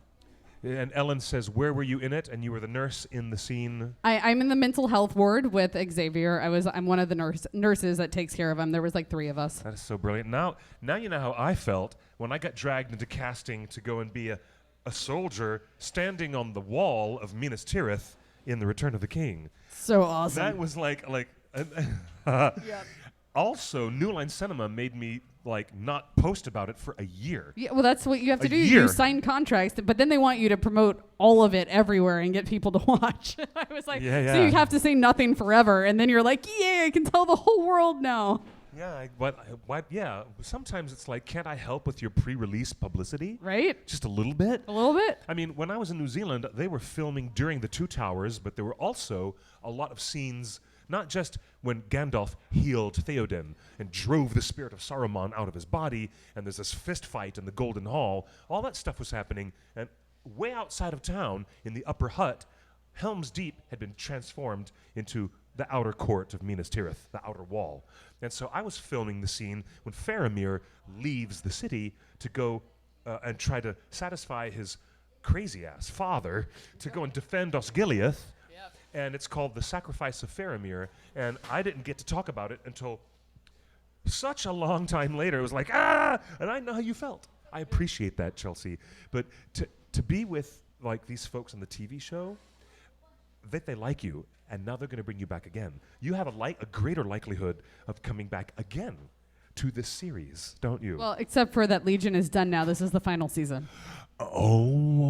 And Ellen says, where were you in it? And you were the nurse in the scene. I'm in the mental health ward with Xavier. I'm one of the nurses that takes care of him. There was like 3 of us. That is so brilliant. Now you know how I felt when I got dragged into casting to go and be a soldier standing on the wall of Minas Tirith in The Return of the King. So awesome. That was like. Also, New Line Cinema made me not post about it for a year. Yeah, well, that's what you have to A do. year. You sign contracts, but then they want you to promote all of it everywhere and get people to watch. I was like, Yeah, so yeah. you have to say nothing forever, and then you're like, yeah, I can tell the whole world now. Yeah, yeah. Sometimes it's like, can't I help with your pre-release publicity? Right? Just a little bit. A little bit. I mean, when I was in New Zealand, they were filming during the Two Towers, but there were also a lot of scenes, not just when Gandalf healed Theoden and drove the spirit of Saruman out of his body, and there's this fist fight in the Golden Hall. All that stuff was happening, and way outside of town, in the upper hut, Helm's Deep had been transformed into the outer court of Minas Tirith, the outer wall. And so I was filming the scene when Faramir leaves the city to go and try to satisfy his crazy-ass father to go and defend Osgiliath. And it's called The Sacrifice of Faramir, and I didn't get to talk about it until such a long time later. It was like, and I know how you felt. I appreciate that, Chelsea. But to be with these folks on the TV show, that they like you, and now they're going to bring you back again. You have a greater likelihood of coming back again to this series, don't you? Well, except for that Legion is done now. This is the final season.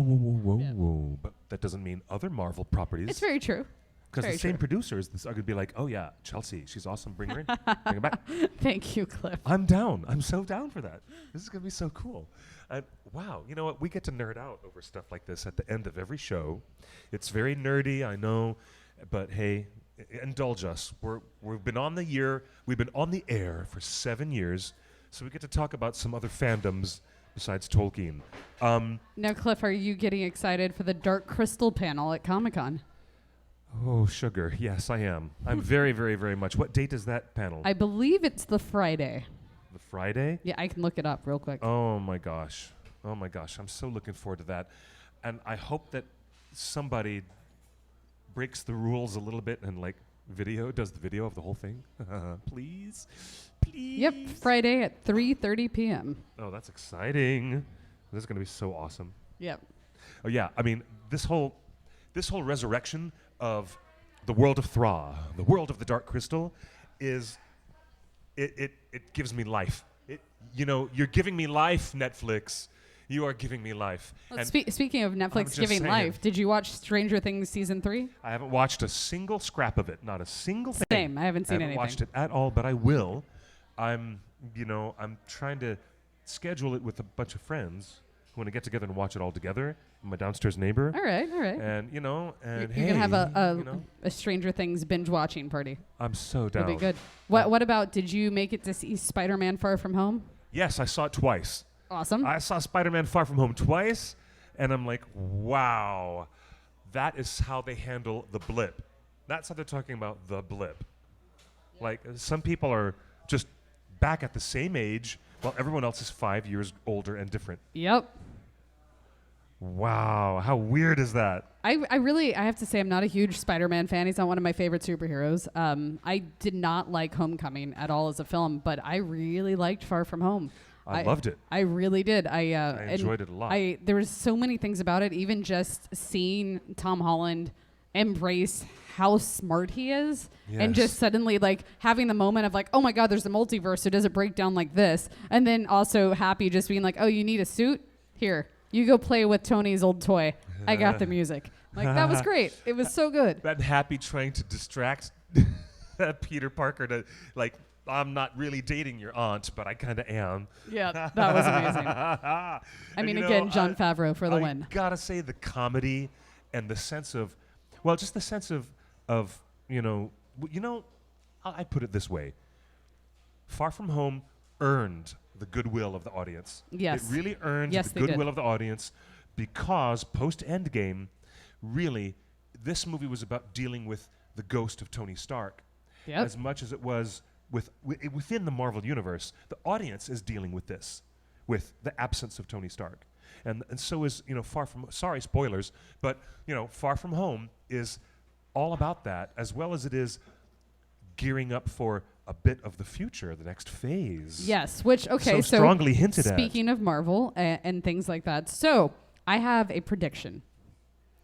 Whoa. But that doesn't mean other Marvel properties. It's very true. Because very the same true. producers are going to be like, oh yeah, Chelsea, she's awesome, bring her in, bring her back. Thank you, Cliff. I'm down. I'm so down for that. This is going to be so cool. Wow, you know what? We get to nerd out over stuff like this at the end of every show. It's very nerdy, I know, but hey, indulge us. We've been on the air for 7 years, so we get to talk about some other fandoms besides Tolkien. Now, Cliff, are you getting excited for the Dark Crystal panel at Comic-Con? Oh, sugar. Yes, I am. I'm very, very, very much. What date is that panel? I believe it's the Friday. The Friday? Yeah, I can look it up real quick. Oh my gosh. I'm so looking forward to that. And I hope that somebody breaks the rules a little bit and like does the video of the whole thing? Please. Yep, Friday at 3:30 p.m. Oh, that's exciting. This is going to be so awesome. Yep. Oh yeah, I mean this whole resurrection of the world of Thra, the world of the Dark Crystal, is it gives me life. You're giving me life, Netflix. You are giving me life. Well, speaking of Netflix giving life, did you watch Stranger Things season 3? I haven't watched a single scrap of it, not a single thing. Same, I haven't seen anything. I haven't watched it at all, but I will. I'm trying to schedule it with a bunch of friends who want to get together and watch it all together. My downstairs neighbor. All right. And you're gonna have a Stranger Things binge watching party. I'm so down. That'll be good. What about? Did you make it to see Spider-Man: Far From Home? Yes, I saw it twice. Awesome. I saw Spider-Man: Far From Home twice, and I'm like, wow, that is how they handle the blip. That's how they're talking about the blip. Like some people are just back at the same age while everyone else is 5 years older and different. Yep. Wow, how weird is that? I have to say I'm not a huge Spider-Man fan. He's not one of my favorite superheroes. I did not like Homecoming at all as a film, but I really liked Far From Home. I loved it. I really did. I enjoyed it a lot. There was so many things about it, even just seeing Tom Holland embrace how smart he is, and just suddenly like having the moment of like, oh my God, there's a multiverse, so does it break down like this? And then also Happy just being like, oh, you need a suit? Here, you go play with Tony's old toy. I got the music. Like, that was great. It was so good. That Happy trying to distract Peter Parker to like, I'm not really dating your aunt, but I kind of am. Yeah, that was amazing. I mean, again, Jon Favreau for the win. I gotta say the comedy and the sense of, well, just the sense of I put it this way. Far From Home earned the goodwill of the audience. Yes. It really earned the goodwill of the audience because post-Endgame, really, this movie was about dealing with the ghost of Tony Stark. Yep. As much as it was within the Marvel Universe, the audience is dealing with this, with the absence of Tony Stark. And so is, sorry, spoilers, but, Far From Home is all about that, as well as it is gearing up for a bit of the future, the next phase. Yes, which, okay, so strongly hinted at. Speaking of Marvel and things like that, so I have a prediction.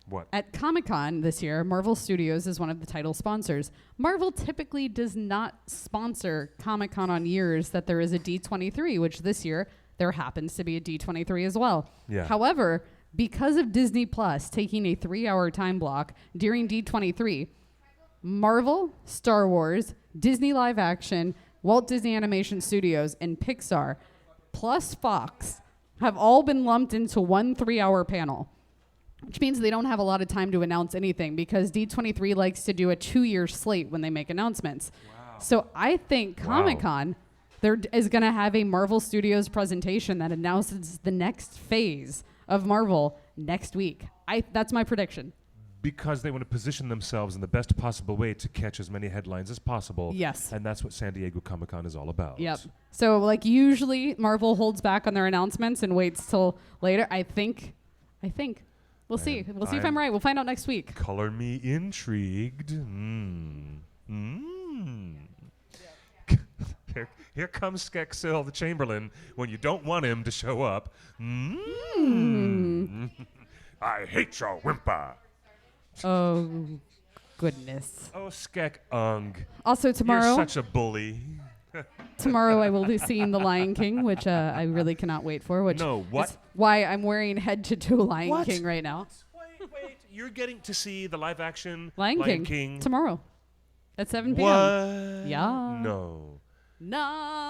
What? At Comic-Con this year, Marvel Studios is one of the title sponsors. Marvel typically does not sponsor Comic-Con on years that there is a D23, which this year there happens to be a D23 as well. Yeah. However, because of Disney Plus taking a 3-hour time block during D23, Marvel, Star Wars, Disney Live Action, Walt Disney Animation Studios, and Pixar, plus Fox, have all been lumped into one 3-hour panel, which means they don't have a lot of time to announce anything because D23 likes to do a 2-year slate when they make announcements. Wow. So I think Comic-Con, there is going to have a Marvel Studios presentation that announces the next phase of Marvel next week. That's my prediction. Because they want to position themselves in the best possible way to catch as many headlines as possible. Yes. And that's what San Diego Comic-Con is all about. Yep. So, like, usually Marvel holds back on their announcements and waits till later. I think. We'll see. We'll see if I'm right. We'll find out next week. Color me intrigued. Here comes Skeksil the Chamberlain when you don't want him to show up. I hate your whimper. Oh, goodness. Oh, Skek-Ung. Also tomorrow. You're such a bully. Tomorrow I will be seeing The Lion King, which I really cannot wait for. Which is why I'm wearing head-to-toe Lion King right now. Wait. You're getting to see the live-action Lion King tomorrow at 7 p.m. What? Yeah. No.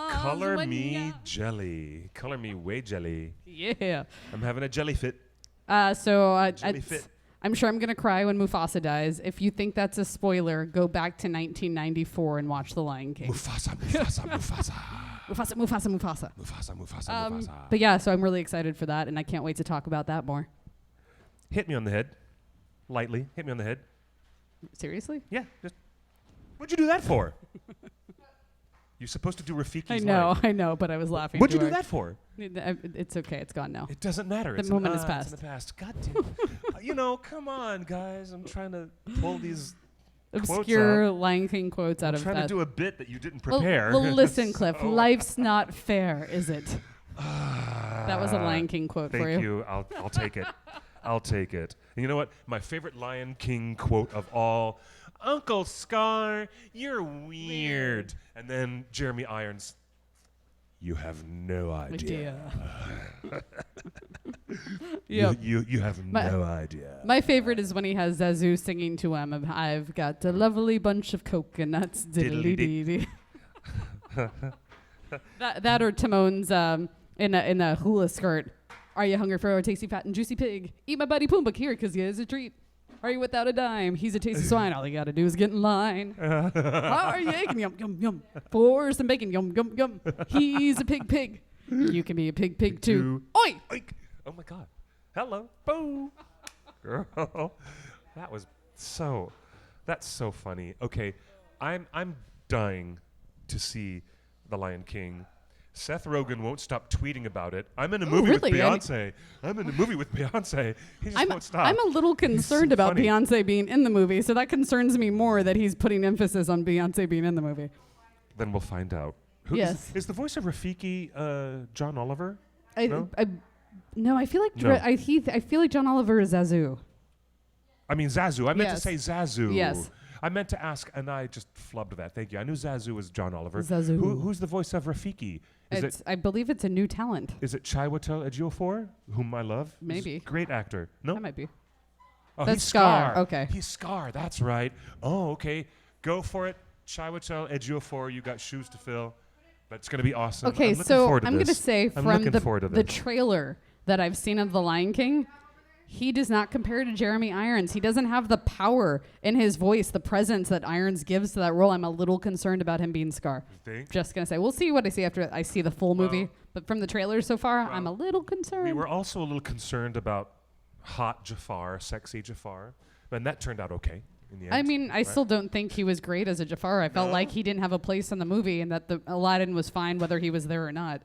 Color me jelly. Color me way jelly. Yeah. I'm having a jelly fit. Jelly fit. I'm sure I'm going to cry when Mufasa dies. If you think that's a spoiler, go back to 1994 and watch The Lion King. Mufasa. But yeah, so I'm really excited for that, and I can't wait to talk about that more. Hit me on the head. Lightly. Hit me on the head. Seriously? Yeah. What'd you do that for? You're supposed to do Rafiki's I know, but I was laughing. What'd you do that for? It's okay. It's gone now. It doesn't matter. The moment is past. It's in the past. God damn. Come on, guys. I'm trying to pull these Obscure Lion King quotes out of that. trying to do a bit that you didn't prepare. Well, listen, Cliff. Life's not fair, is it? That was a Lion King quote for you. Thank you. I'll take it. I'll take it. And you know what? My favorite Lion King quote of all, Uncle Scar, you're weird. And then Jeremy Irons, you have no idea. Yep. You have no idea. My favorite is when he has Zazu singing to him of I've got a lovely bunch of coconuts. Diddly-dee-dee. that or Timon's in a hula skirt. Are you hungry for a tasty, fat, and juicy pig? Eat my buddy Pumbaa here, because he is a treat. Are you without a dime? He's a tasty swine. All you got to do is get in line. Are you aching? Yum, yum, yum. For some bacon. Yum, yum, yum. He's a pig. You can be a pig too. Oi! Oink. Oh, my God. Hello. Boo. Girl. That's so funny. Okay, I'm dying to see The Lion King. Seth Rogen won't stop tweeting about it. I'm in a movie with Beyonce. I'm in a movie with Beyonce. He just won't stop. I'm a little concerned about funny. Beyonce being in the movie, so that concerns me more that he's putting emphasis on Beyonce being in the movie. Then we'll find out. Yes. Is the voice of Rafiki John Oliver? No, I feel like I feel like John Oliver is Zazu. I mean Zazu. I meant to say Zazu. Yes. I meant to ask, and I just flubbed that. Thank you. I knew Zazu was John Oliver. Zazu. Who's the voice of Rafiki? I believe it's a new talent. Is it Chiwetel Ejiofor, whom I love? Maybe. He's a great actor. No? That might be. Oh, That's he's Scar. Okay. He's Scar. That's right. Oh, okay. Go for it. Chiwetel Ejiofor, you got shoes to fill. That's going to be awesome. Okay, so I'm going to say from the trailer that I've seen of The Lion King, he does not compare to Jeremy Irons. He doesn't have the power in his voice, the presence that Irons gives to that role. I'm a little concerned about him being Scar. You think? Just going to say, we'll see what I see after I see the full movie. But from the trailer so far, I'm a little concerned. We were also a little concerned about hot Jafar, sexy Jafar. And that turned out okay in the end. I mean, I still don't think he was great as a Jafar. I felt like he didn't have a place in the movie and that the Aladdin was fine whether he was there or not.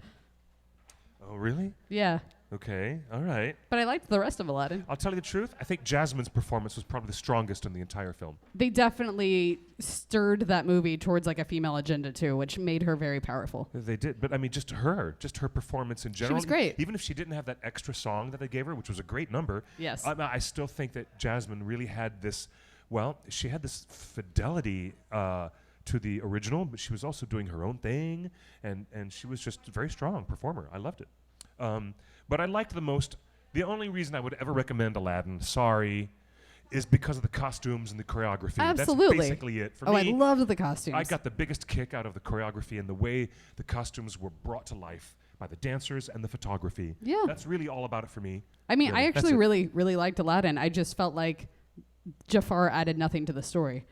Oh, really? Yeah. Okay, all right. But I liked the rest of Aladdin. I'll tell you the truth. I think Jasmine's performance was probably the strongest in the entire film. They definitely stirred that movie towards like a female agenda too, which made her very powerful. They did, but I mean, just her performance in general. She was great. Even if she didn't have that extra song that they gave her, which was a great number. Yes. I still think that Jasmine really had this. Well, she had this fidelity to the original, but she was also doing her own thing, and she was just a very strong performer. I loved it. But I liked the most. The only reason I would ever recommend Aladdin, is because of the costumes and the choreography. Absolutely. That's basically it for me. me. I loved the costumes. I got the biggest kick out of the choreography and the way the costumes were brought to life by the dancers and the photography. Yeah. That's really all about it for me. I mean, I actually really, really liked Aladdin. I just felt like Jafar added nothing to the story.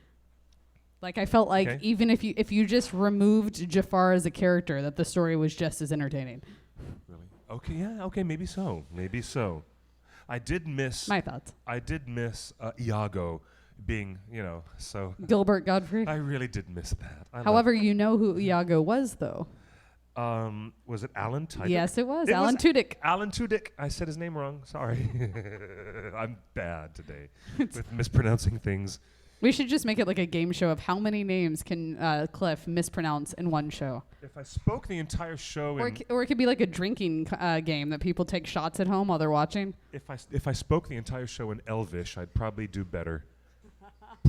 Like, I felt like even if you just removed Jafar as a character, that the story was just as entertaining. Really? Okay, yeah, okay, maybe so. I did miss... My thoughts. I did miss Iago being, so... Gilbert Godfrey? I really did miss that. However, you know who Iago was, though. Was it Alan Tudyk? Yes, it was. Alan Tudyk. Alan Tudyk. I said his name wrong. Sorry. I'm bad today with mispronouncing things. We should just make it like a game show of how many names can Cliff mispronounce in one show. If I spoke the entire show, or it could be like a drinking game that people take shots at home while they're watching. If I spoke the entire show in Elvish, I'd probably do better.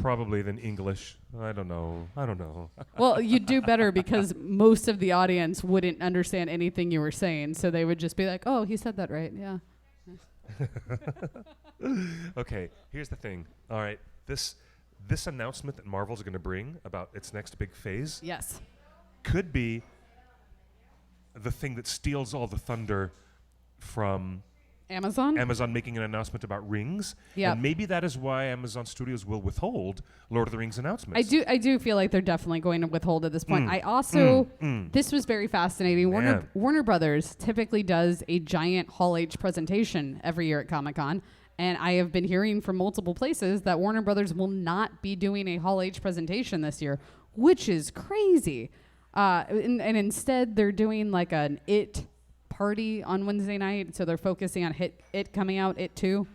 Probably than English. I don't know. Well, you'd do better because most of the audience wouldn't understand anything you were saying, so they would just be like, "Oh, he said that right." Yeah. Okay, here's the thing. All right, this announcement that Marvel's going to bring about its next big phase, yes, could be the thing that steals all the thunder from Amazon making an announcement about Rings. Yeah. And maybe that is why Amazon Studios will withhold Lord of the Rings announcements. I do feel like they're definitely going to withhold at this point. I also this was very fascinating. Warner Brothers typically does a giant Hall H presentation every year at Comic-Con. And I have been hearing from multiple places that Warner Brothers will not be doing a Hall H presentation this year, which is crazy. And instead, they're doing like an It party on Wednesday night. So they're focusing on It coming out, It 2.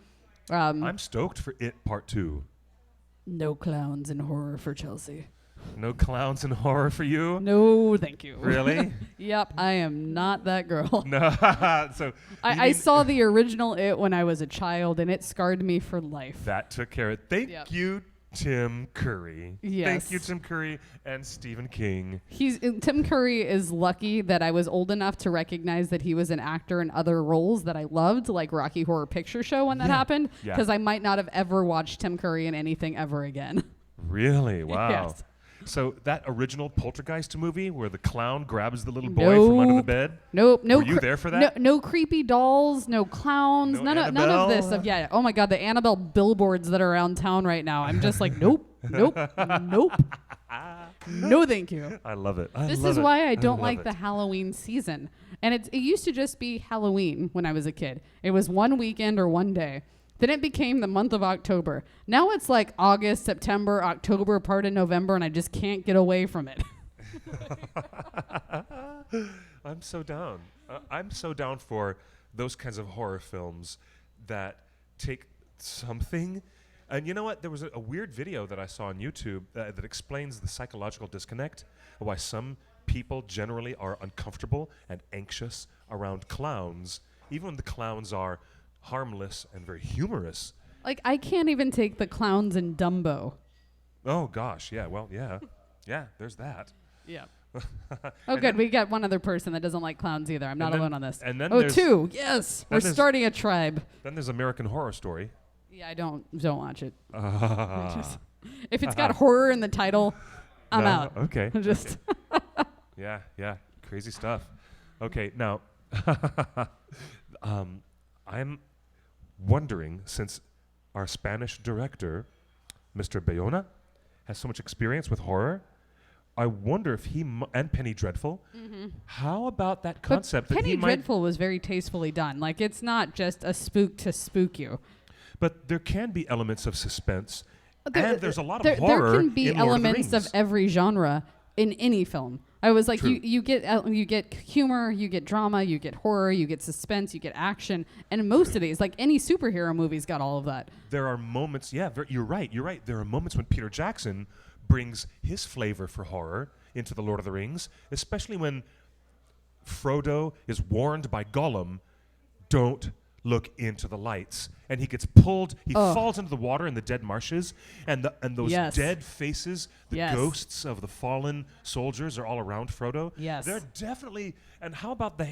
I'm stoked for It Part 2. No clowns in horror for Chelsea. No clowns in horror for you? No, thank you. Really? Yep, I am not that girl. No. So I saw the original It when I was a child, and it scarred me for life. that took care of it. Thank you, Tim Curry. Yes. Thank you, Tim Curry and Stephen King. Tim Curry is lucky that I was old enough to recognize that he was an actor in other roles that I loved, like Rocky Horror Picture Show when that happened, because I might not have ever watched Tim Curry in anything ever again. Really? Wow. Yes. So that original Poltergeist movie where the clown grabs the little boy from under the bed? Nope. Were you there for that? No creepy dolls, no clowns, No none of this stuff. Yeah. Oh my God, the Annabelle billboards that are around town right now. I'm just like, nope. No, thank you. I love it. This is why I don't like the Halloween season. And it used to just be Halloween when I was a kid. It was one weekend or one day. Then it became the month of October. Now it's like August, September, October, part of November, and I just can't get away from it. I'm so down. I'm so down for those kinds of horror films that take something. And you know what? There was a weird video that I saw on YouTube that explains the psychological disconnect of why some people generally are uncomfortable and anxious around clowns, even when the clowns are harmless and very humorous. Like, I can't even take the clowns in Dumbo. Oh, gosh. Yeah, well, yeah. Yeah, there's that. Yeah. Oh, good. We got one other person that doesn't like clowns either. I'm not alone on this. And then two. Yes. We're starting a tribe. Then there's American Horror Story. Yeah, I don't watch it. If it's got horror in the title, I'm out. Okay. Just. Yeah. Crazy stuff. Okay, now, I'm wondering, since our Spanish director, Mr. Bayona, has so much experience with horror, I wonder if he and Penny Dreadful, how about that concept? But Penny Dreadful was very tastefully done. Like, it's not just a spook to spook you. But there can be elements of suspense, and there's a lot of horror. There can be in Lord elements of every genre in any film. I was like, you get humor, you get drama, you get horror, you get suspense, you get action, and most of these, like any superhero movie's got all of that. There are moments, you're right. There are moments when Peter Jackson brings his flavor for horror into the Lord of the Rings, especially when Frodo is warned by Gollum, don't look into the lights, and he gets pulled. He falls into the water in the dead marshes, and those dead faces, the ghosts of the fallen soldiers, are all around Frodo. Yes, they're definitely. And how about the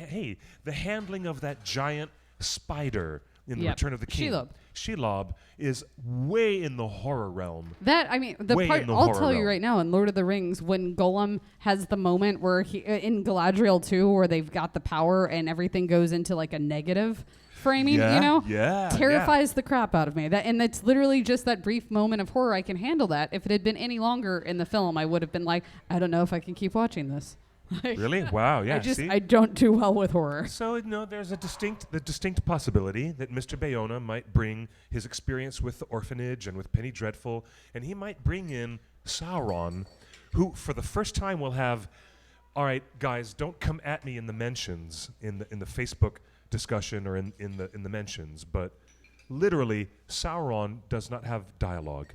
handling of that giant spider in the Return of the King? Shelob is way in the horror realm. I'll tell you right now, in Lord of the Rings, when Gollum has the moment where in Galadriel 2, where they've got the power and everything goes into like a negative framing, terrifies the crap out of me. And that's literally just that brief moment of horror. I can handle that. If it had been any longer in the film, I would have been like, I don't know if I can keep watching this. Really? Wow. Yeah. I don't do well with horror. So there's the distinct possibility that Mr. Bayona might bring his experience with the orphanage and with Penny Dreadful, and he might bring in Sauron, who for the first time will have, all right, guys, don't come at me in the mentions in the Facebook discussion or in the mentions, but literally Sauron does not have dialogue.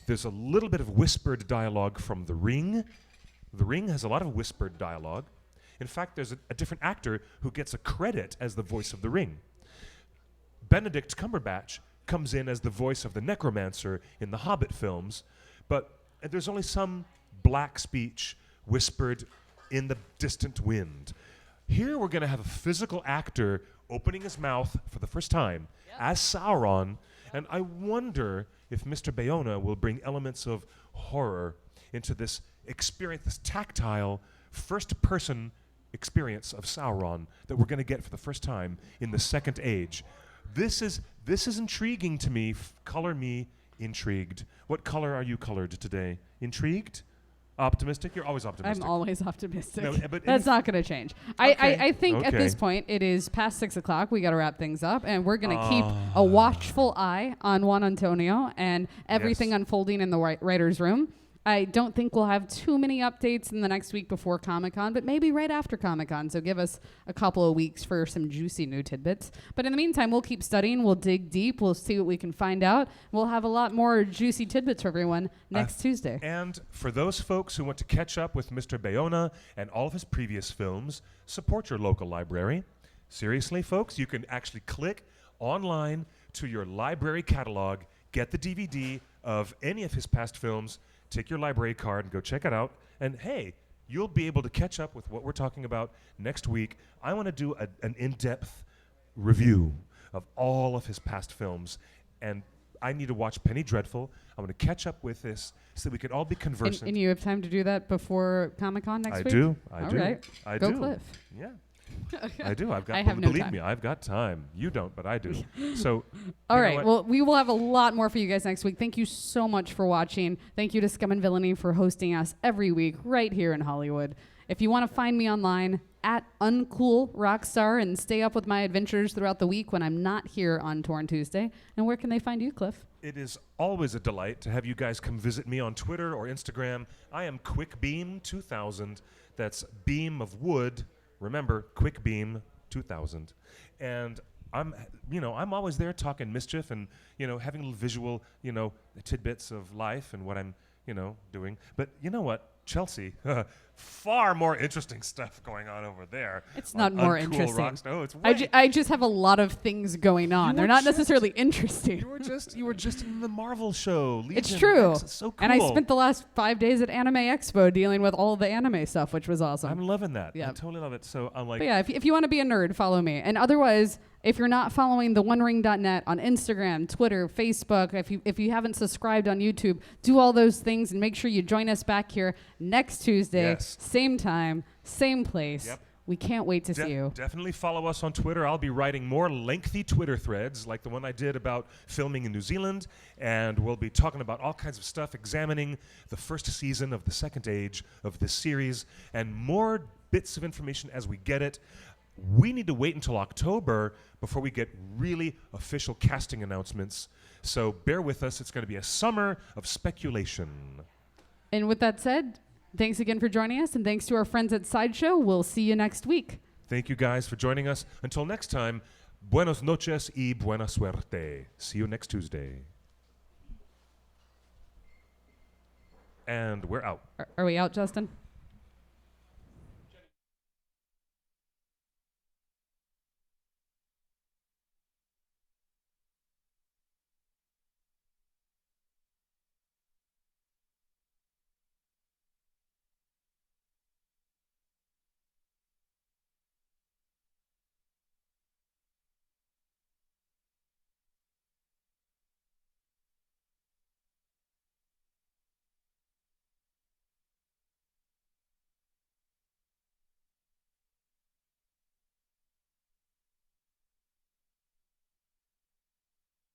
There's a little bit of whispered dialogue from The Ring. The Ring has a lot of whispered dialogue. In fact, there's a different actor who gets a credit as the voice of the Ring. Benedict Cumberbatch comes in as the voice of the Necromancer in the Hobbit films, but there's only some black speech whispered in the distant wind. Here we're going to have a physical actor opening his mouth for the first time as Sauron, and I wonder if Mr. Bayona will bring elements of horror into this experience, this tactile, first-person experience of Sauron that we're going to get for the first time in the Second Age. This is intriguing to me. Color me intrigued. What color are you colored today? Intrigued? Optimistic? You're always optimistic. I'm always optimistic. No, but that's not going to change. I think at this point it is past 6 o'clock. We got to wrap things up, and we're going to keep a watchful eye on Juan Antonio and everything unfolding in the writer's room. I don't think we'll have too many updates in the next week before Comic-Con, but maybe right after Comic-Con. So give us a couple of weeks for some juicy new tidbits. But in the meantime, we'll keep studying. We'll dig deep. We'll see what we can find out. We'll have a lot more juicy tidbits for everyone next Tuesday. And for those folks who want to catch up with Mr. Bayona and all of his previous films, support your local library. Seriously, folks, you can actually click online to your library catalog, get the DVD of any of his past films, take your library card and go check it out. And hey, you'll be able to catch up with what we're talking about next week. I want to do an in-depth review of all of his past films. And I need to watch Penny Dreadful. I'm going to catch up with this so that we can all be conversant. And you have time to do that before Comic-Con next week? I do. All right. I Go do. Cliff. Yeah. I do. I've got. I have no believe time. me, I've got time. You don't, but I do. So. All right. Well, we will have a lot more for you guys next week. Thank you so much for watching. Thank you to Scum and Villainy for hosting us every week right here in Hollywood. If you want to find me online at Uncool Rockstar and stay up with my adventures throughout the week when I'm not here on Torn Tuesday, and where can they find you, Cliff? It is always a delight to have you guys come visit me on Twitter or Instagram. I am QuickBeam2000. That's beam of wood. Remember, QuickBeam 2000. And I'm always there talking mischief and, having little visual, tidbits of life and what I'm, doing. But you know what? Chelsea, far more interesting stuff going on over there. It's not more interesting. Oh, it's way. I just have a lot of things going on. They're not necessarily interesting. You were just in the Marvel show. Legion It's true. X. It's so cool. And I spent the last 5 days at Anime Expo dealing with all the anime stuff, which was awesome. I'm loving that. I Yep. totally love it. So I'm like, But yeah, if you want to be a nerd, follow me. And otherwise, if you're not following theonering.net on Instagram, Twitter, Facebook, if you haven't subscribed on YouTube, do all those things and make sure you join us back here next Tuesday, Yes. same time, same place. Yep. We can't wait to see you. Definitely follow us on Twitter. I'll be writing more lengthy Twitter threads like the one I did about filming in New Zealand. And we'll be talking about all kinds of stuff, examining the first season of the second age of this series, and more bits of information as we get it. We need to wait until October before we get really official casting announcements. So bear with us. It's going to be a summer of speculation. And with that said, thanks again for joining us, and thanks to our friends at Sideshow. We'll see you next week. Thank you guys for joining us. Until next time, buenos noches y buena suerte. See you next Tuesday. And we're out. Are we out, Justin?